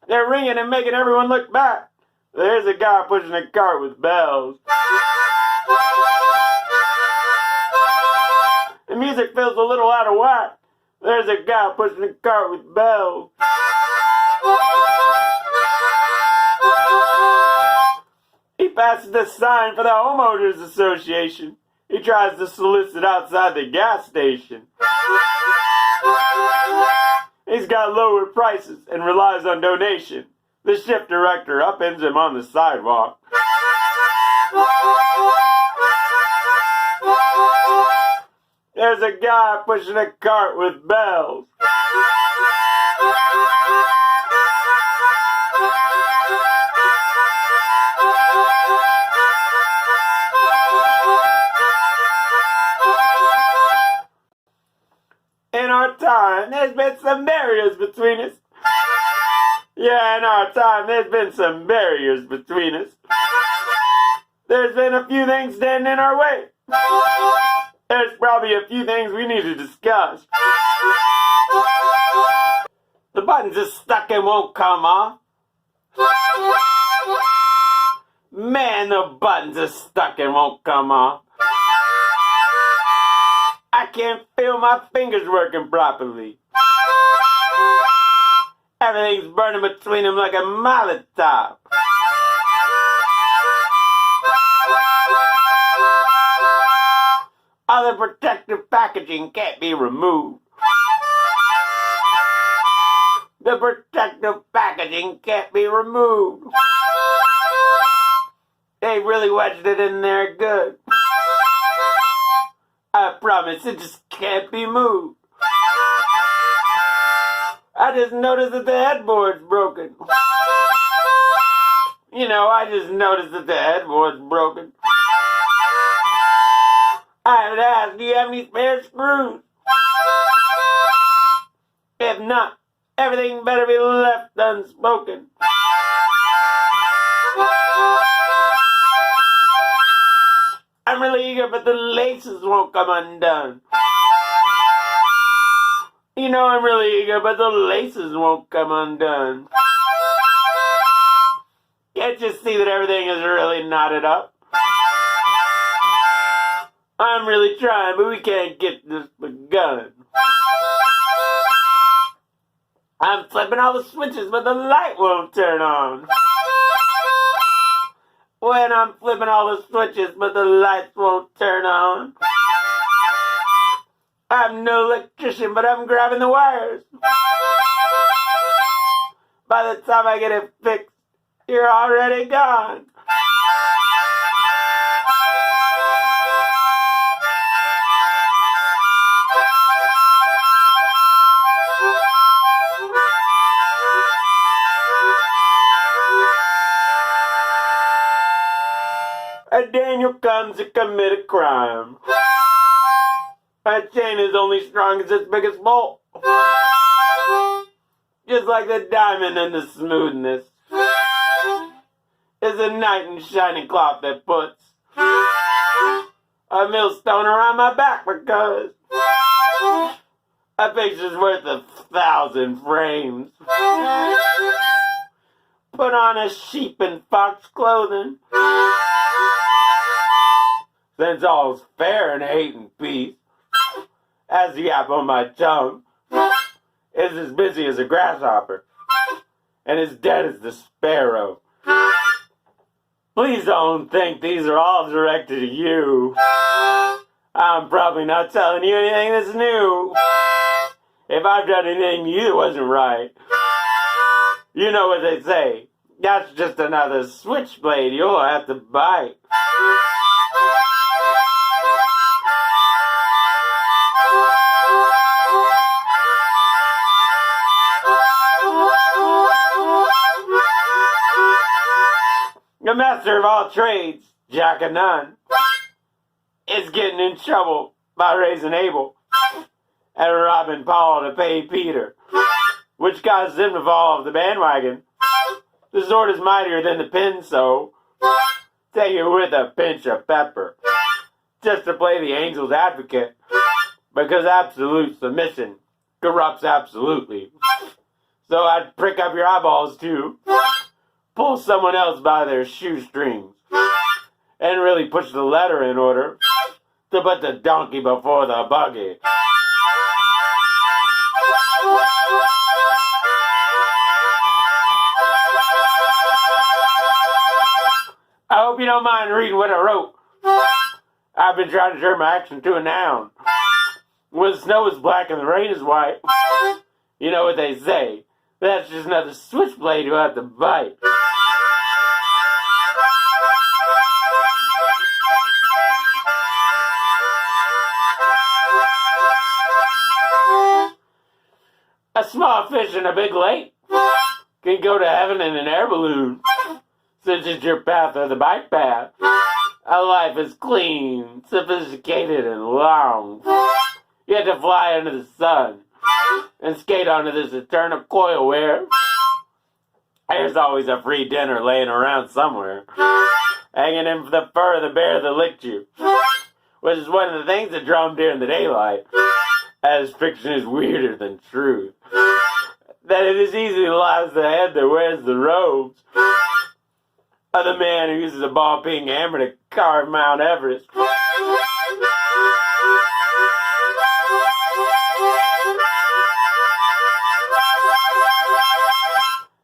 They're ringing and making everyone look back. There's a guy pushing a cart with bells. The music feels a little out of whack. There's a guy pushing a cart with bells. He passes the sign for the Homeowners Association. He tries to solicit outside the gas station. He's got lower prices and relies on donation. The shift director upends him on the sidewalk. There's a guy pushing a cart with bells. In our time, there's been some barriers between us. Yeah, in our time, there's been some barriers between us. There's been a few things standing in our way. There's probably a few things we need to discuss. The buttons are stuck and won't come off. Man, the buttons are stuck and won't come off. I can't feel my fingers working properly. Everything's burning between them like a Molotov. All the protective packaging can't be removed. The protective packaging can't be removed. They really wedged it in there good. I promise it just can't be moved. I just noticed that the headboard's broken. I just noticed that the headboard's broken. I would ask, do you have any spare screws? If not, everything better be left unspoken. I'm really eager, but the laces won't come undone. I'm really eager, but the laces won't come undone. Can't you see that everything is really knotted up? I'm really trying, but we can't get this begun. I'm flipping all the switches, but the light won't turn on. When I'm flipping all the switches, but the lights won't turn on. I'm no electrician, but I'm grabbing the wires. By the time I get it fixed, you're already gone. A Daniel comes to commit a crime. A chain is only strong as its biggest bolt. Just like the diamond and the smoothness is a knight in shining cloth that puts a millstone around my back because A picture's worth 1,000 frames. Put on a sheep in fox clothing. Since all's fair in hate and peace, as the apple on my tongue is as busy as a grasshopper, and as dead as the sparrow. Please don't think these are all directed to you. I'm probably not telling you anything that's new. If I've done anything to you that wasn't right, you know what they say. That's just another switchblade you'll have to bite. The master of all trades, Jack of none, is getting in trouble by raising Abel and robbing Paul to pay Peter, which causes him to fall off the bandwagon. The sword is mightier than the pen, so take it with a pinch of pepper, just to play the angel's advocate, because absolute submission corrupts absolutely. So I'd prick up your eyeballs too, pull someone else by their shoestrings, and really push the letter in order to put the donkey before the buggy. I hope you don't mind reading what I wrote. I've been trying to turn my action to a noun. When the snow is black and the rain is white, you know what they say. That's just another switchblade you'll have to bite. A small fish in a big lake can go to heaven in an air balloon, since it's your path or the bike path. A life is clean, sophisticated, and long. You have to fly under the sun and skate onto this eternal coil where there's always a free dinner laying around somewhere, hanging in the fur of the bear that licked you, which is one of the things that draw him during the daylight, as fiction is weirder than truth. That it is easy to lies the head that wears the robes of the man who uses a ball-peen hammer to carve Mount Everest.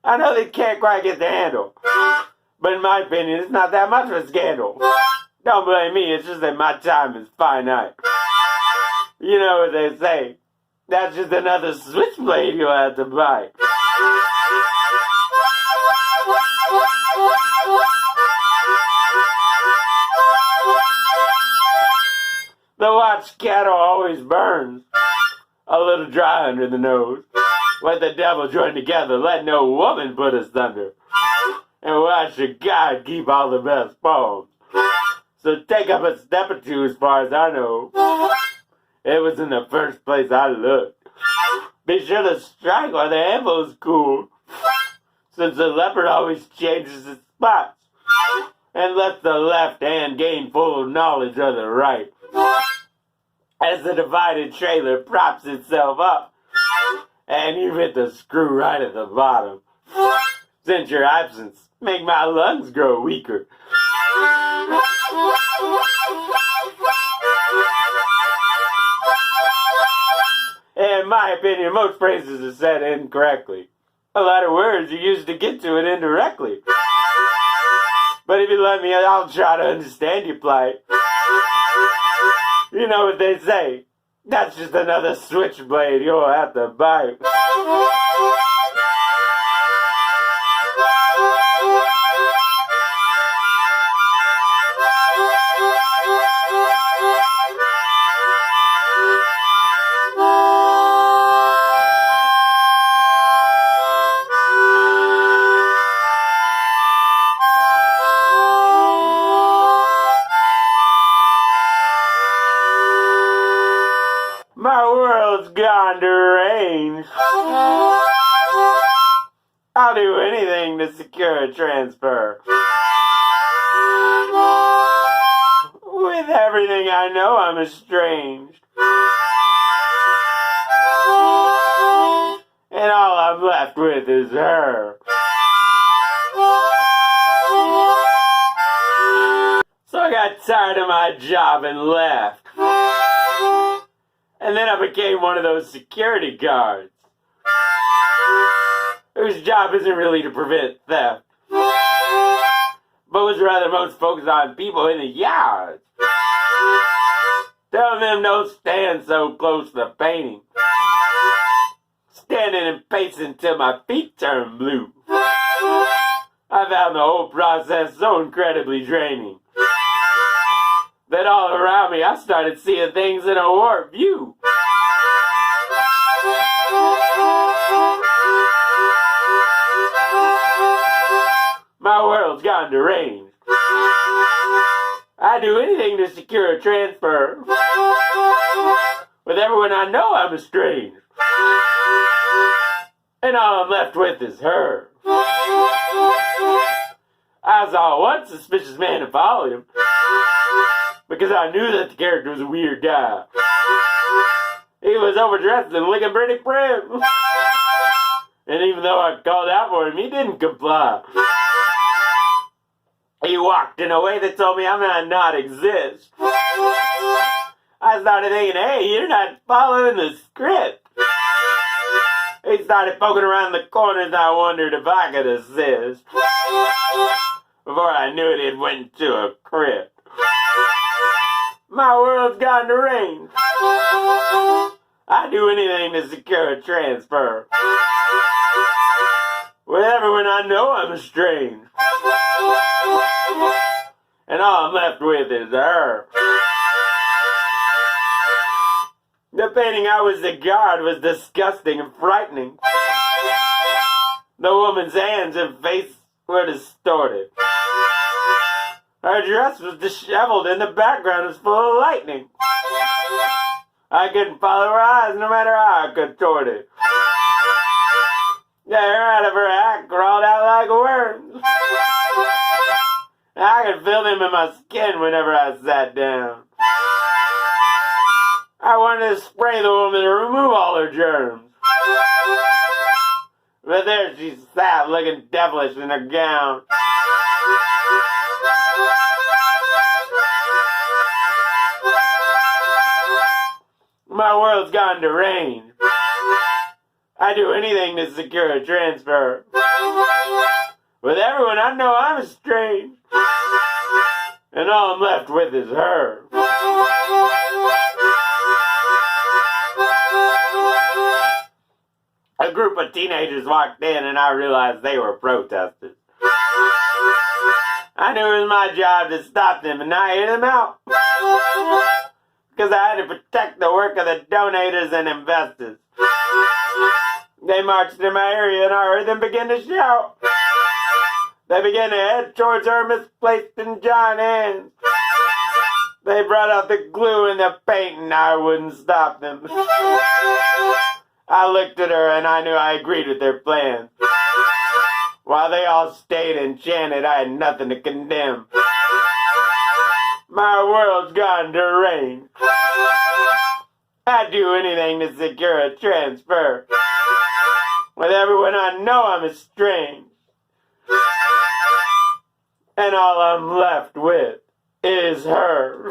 I know they can't quite get the handle, but in my opinion, it's not that much of a scandal. Don't blame me, it's just that my time is finite. You know what they say. That's just another switchblade you'll have to bite. The watch cattle always burns a little dry under the nose. Let the devil join together, let no woman put us under. And why should God keep all the best poems? So take up a step or two as far as I know. It was in the first place I looked. Be sure to strike while the ammo's cool, since the leopard always changes its spots and lets the left hand gain full knowledge of the right. As the divided trailer props itself up, and you hit the screw right at the bottom. Since your absence make my lungs grow weaker. In my opinion, most phrases are said incorrectly. A lot of words are used to get to it indirectly. But if you let me, I'll try to understand your plight. You know what they say. That's just another switchblade you'll have to bite. My world's gone deranged. I'll do anything to secure a transfer. With everything I know, I'm estranged. and all I'm left with is her. So I got tired of my job and left. And then I became one of those security guards, whose job isn't really to prevent theft, but was rather most focused on people in the yards, telling them don't stand so close to the painting, standing and pacing till my feet turn blue. I found the whole process so incredibly draining that all around me I started seeing things in a warped view. My world's gone deranged. I'd do anything to secure a transfer. With everyone I know I'm estranged. And all I'm left with is her. I saw one suspicious man and followed him, because I knew that the character was a weird guy. He was overdressed and looking pretty prim. And even though I called out for him, he didn't comply. He walked in a way that told me I might not exist. I started thinking, hey, you're not following the script. He started poking around the corners and I wondered if I could assist. Before I knew it, it went to a crypt. My world's gone deranged. I'd do anything to secure a transfer. With everyone I know I'm estranged. And all I'm left with is her. The painting I was the guard was disgusting and frightening. The woman's hands and face were distorted. Her dress was disheveled and the background was full of lightning. I couldn't follow her eyes no matter how I contorted. The hair out of her hat crawled out like worms. I could feel them in my skin whenever I sat down. I wanted to spray the woman to remove all her germs. But there she sat looking devilish in her gown. My world's gone deranged. I'd do anything to secure a transfer. With everyone I know I'm estranged. And all I'm left with is her. A group of teenagers walked in and I realized they were protesters. I knew it was my job to stop them and not hear them out. Because I had to protect the work of the donators and investors. They marched in my area and I heard them begin to shout. They began to head towards her misplaced and giant hands. They brought out the glue and the paint and I wouldn't stop them. I looked at her and I knew I agreed with their plans. While they all stayed and chanted, I had nothing to condemn. My world's gone deranged. I'd do anything to secure a transfer. With everyone I know I'm estranged. And all I'm left with is her.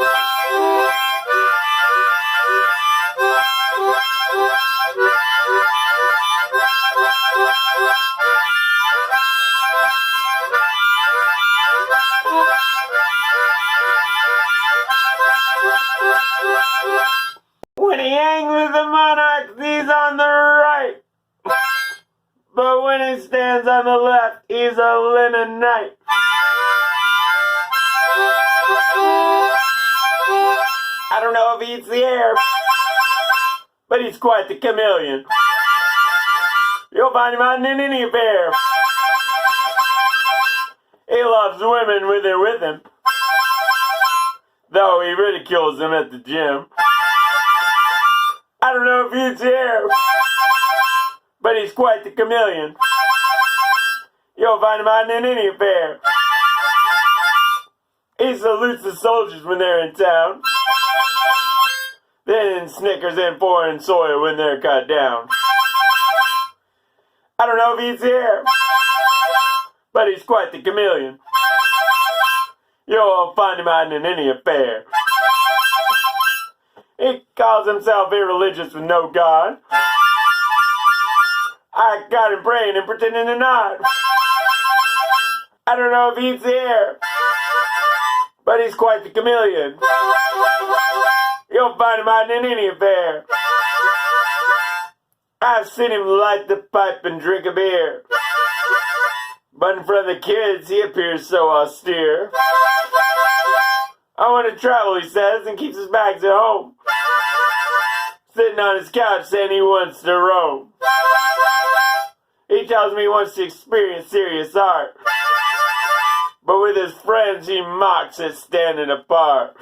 When he hangs with the monarchs, he's on the right. But when he stands on the left, he's a linen knight. I don't know if he eats the air, but he's quite the chameleon. You'll find him out in any affair. He loves women when they're with him, though he ridicules them at the gym. I don't know if he eats the air, but he's quite the chameleon. You'll find him out in any affair. He salutes the soldiers when they're in town, then snickers in foreign soil when they're cut down. I don't know if he's here, but he's quite the chameleon. You'll find him out in any affair. He calls himself irreligious with no God. I got him praying and pretending to nod. I don't know if he's here, but he's quite the chameleon. You'll find him out in any affair. I've seen him light the pipe and drink a beer, but in front of the kids he appears so austere. I want to travel, he says, and keeps his bags at home, sitting on his couch saying he wants to roam. He tells me he wants to experience serious art, but with his friends he mocks at standing apart.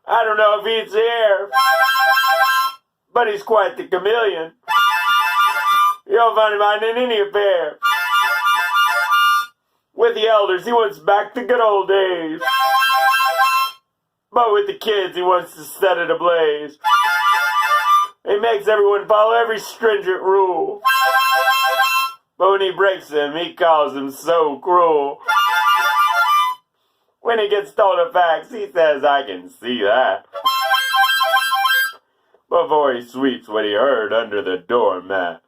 I don't know if he's here, but he's quite the chameleon. You'll find him out in any affair. With the elders he wants back the good old days, but with the kids he wants to set it ablaze. He makes everyone follow every stringent rule, but when he breaks them, he calls them so cruel. When he gets told the facts, he says, I can see that, before he sweeps what he heard under the doormat.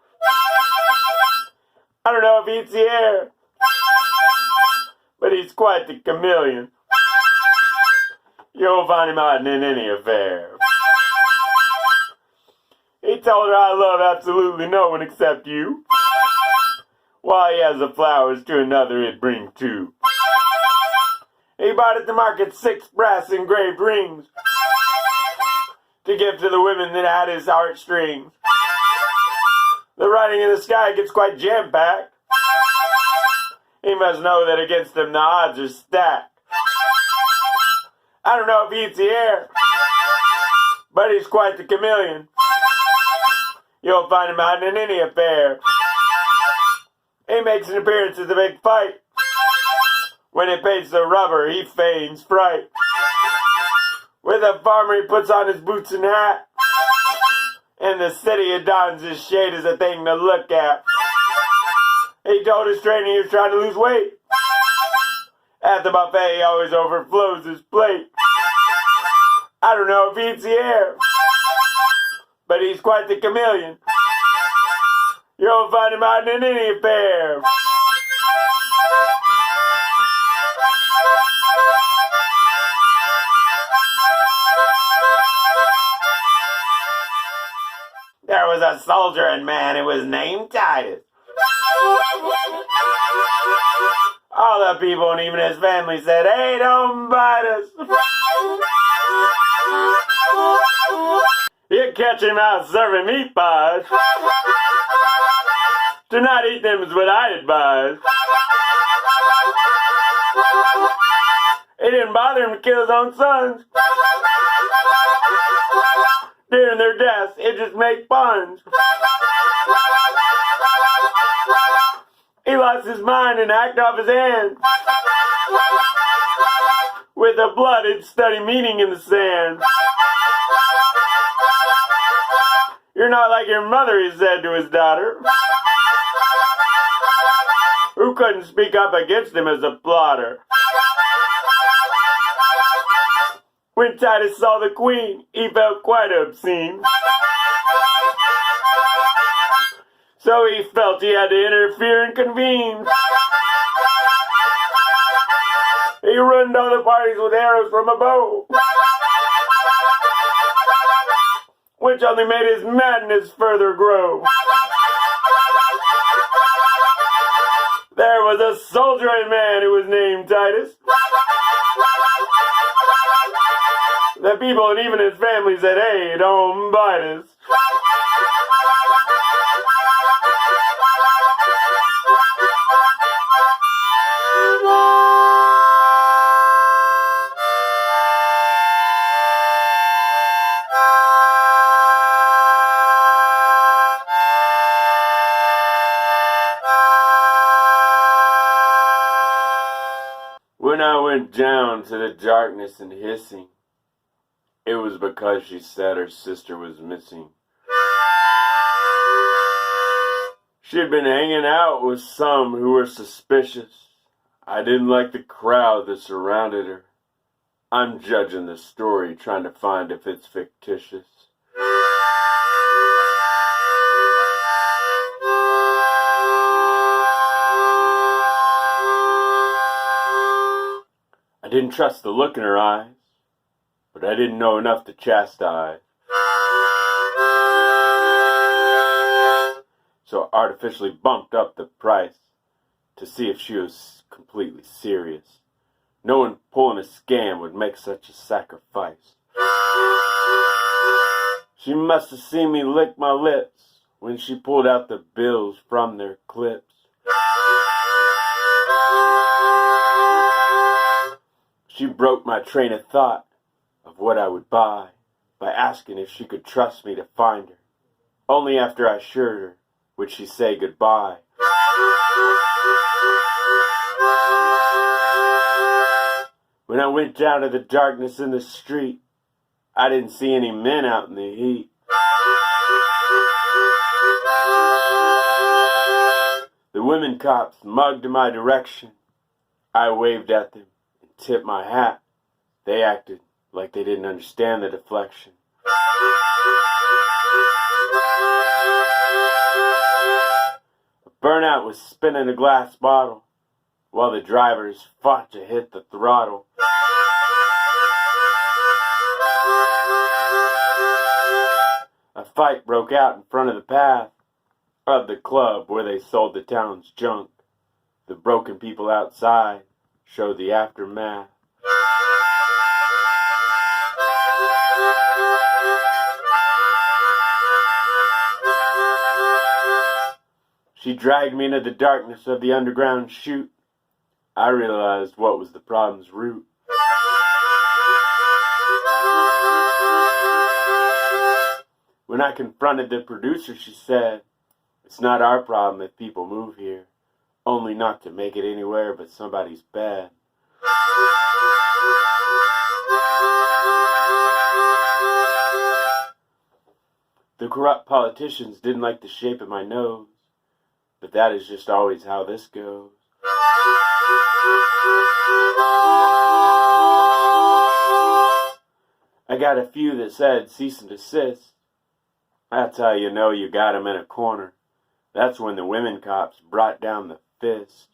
I don't know if he's here, but he's quite the chameleon. You'll find him out in any affair. He told her I love absolutely no one except you, while he has the flowers to another he'd bring two. He bought at the market 6 brass engraved rings to give to the women that had his heartstrings. The writing in the sky gets quite jam-packed. He must know that against him the odds are stacked. I don't know if he eats the air, but he's quite the chameleon. You'll find him out in any affair. He makes an appearance at the big fight. When it paints the rubber, he feigns fright. With a farmer, he puts on his boots and hat. In the city, he dons his shade as a thing to look at. He told his trainer he was trying to lose weight. At the buffet, he always overflows his plate. I don't know if he eats the air, but he's quite the chameleon. You'll find him out in any affair. There was a soldier and man who was named Titus. All the people and even his family said, hey, don't bite us. You catch him out serving meat pies. To not eat them is what I advise. It didn't bother him to kill his own sons. During their deaths, it just made puns. He lost his mind and hacked off his hand, with a blooded, study meaning in the sand. You're not like your mother, he said to his daughter, who couldn't speak up against him as a plotter. When Titus saw the queen, he felt quite obscene. So he felt he had to interfere and convene. He ruined all the parties with arrows from a bow, which only made his madness further grow. There was a soldiering man who was named Titus. The people and even his family said, hey, don't bite us. When I went down to the darkness and hissing, it was because she said her sister was missing. She'd been hanging out with some who were suspicious. I didn't like the crowd that surrounded her. I'm judging the story, trying to find if it's fictitious. I didn't trust the look in her eyes, but I didn't know enough to chastise. So I artificially bumped up the price to see if she was completely serious. No one pulling a scam would make such a sacrifice. She must have seen me lick my lips when she pulled out the bills from their clips. She broke my train of thought of what I would buy by asking if she could trust me to find her. Only after I assured her would she say goodbye. When I went down to the darkness in the street, I didn't see any men out in the heat. The women cops mugged in my direction. I waved at them and tipped my hat. They acted like they didn't understand the deflection. A burnout was spinning a glass bottle while the drivers fought to hit the throttle. A fight broke out in front of the path of the club where they sold the town's junk. The broken people outside showed the aftermath. She dragged me into the darkness of the underground chute. I realized what was the problem's root. When I confronted the producer, she said, "It's not our problem if people move here, only not to make it anywhere but somebody's bed." The corrupt politicians didn't like the shape of my nose, but that is just always how this goes. I got a few that said cease and desist. That's how you know you got 'em in a corner. That's when the women cops brought down the fist.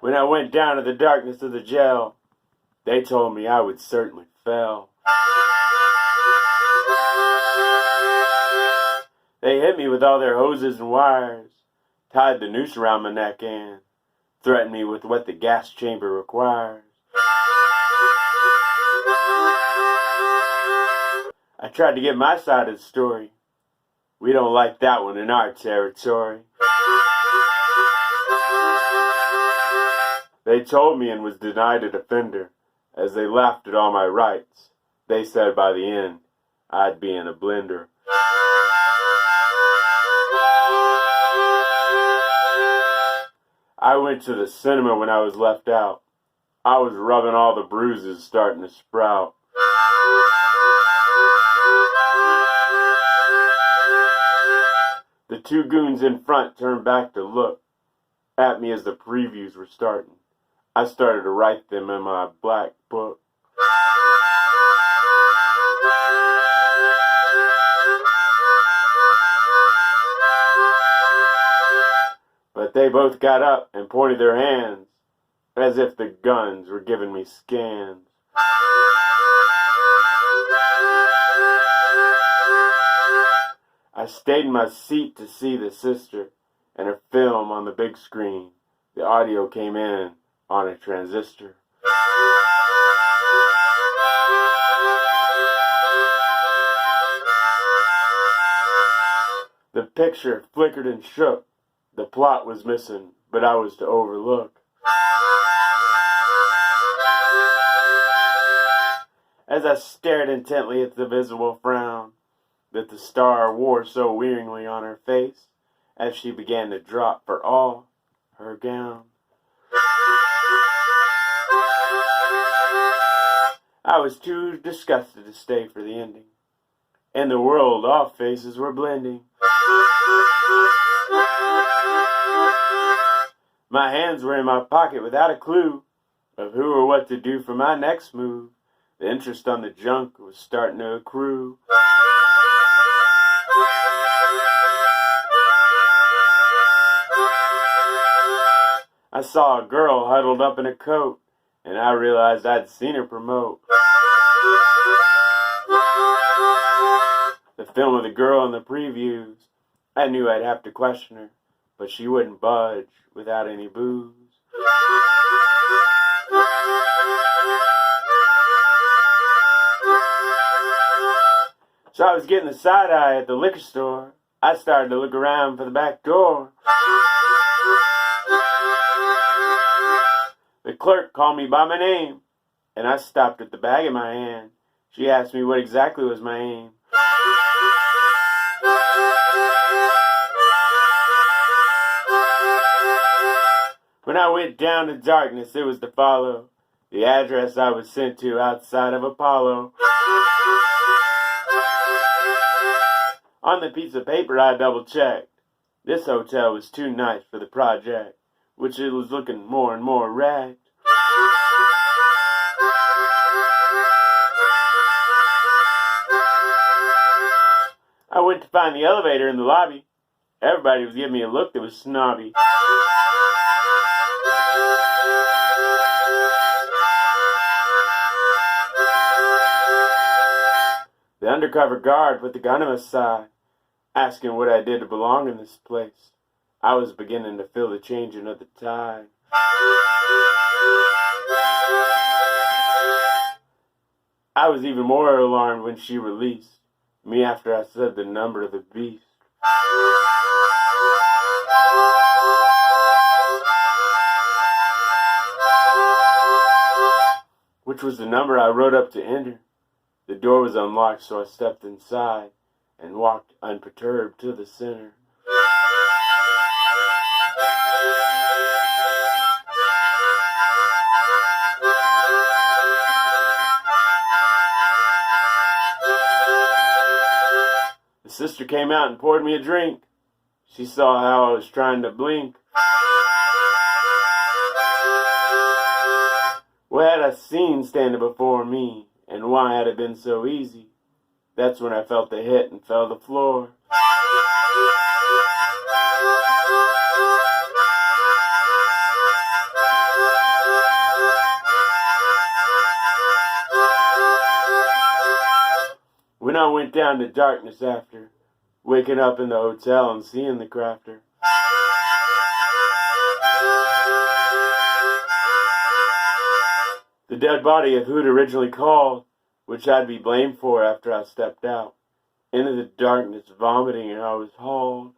When I went down to the darkness of the jail, they told me I would certainly fail. They hit me with all their hoses and wires, tied the noose around my neck and threatened me with what the gas chamber requires. I tried to get my side of the story. We don't like that one in our territory. They told me and was denied a defender as they laughed at all my rights. They said by the end, I'd be in a blender. I went to the cinema when I was left out. I was rubbing all the bruises starting to sprout. The two goons in front turned back to look at me as the previews were starting. I started to write them in my black book. But they both got up and pointed their hands as if the guns were giving me scans. I stayed in my seat to see the sister and her film on the big screen. The audio came in on a transistor. The picture flickered and shook. The plot was missing, but I was to overlook. As I stared intently at the visible frown that the star wore so wearingly on her face as she began to drop for all her gown. I was too disgusted to stay for the ending. and the world all faces were blending. My hands were in my pocket without a clue of who or what to do for my next move. The interest on the junk was starting to accrue. I saw a girl huddled up in a coat, and I realized I'd seen her promote the film of the girl in the previews. I knew I'd have to question her, but she wouldn't budge without any booze. So I was getting the side eye at the liquor store. I started to look around for the back door. The clerk called me by my name, and I stopped with the bag in my hand. She asked me what exactly was my aim. When I went down to darkness, it was to follow the address I was sent to outside of Apollo. On the piece of paper I double-checked. This hotel was too nice for the project, which it was looking more and more wrecked. I went to find the elevator in the lobby. Everybody was giving me a look that was snobby. The undercover guard put the gun to my side, asking what I did to belong in this place. I was beginning to feel the changing of the tide. I was even more alarmed when she released me after I said the number of the beast. Which was the number I wrote up to enter. The door was unlocked, so I stepped inside and walked unperturbed to the center. The sister came out and poured me a drink. She saw how I was trying to blink. What had I seen standing before me, and why had it been so easy? That's when I felt the hit and fell to the floor. When I went down to darkness after waking up in the hotel and seeing the crafter, the dead body of who'd originally called, which I'd be blamed for after I stepped out into the darkness, vomiting, and I was hauled.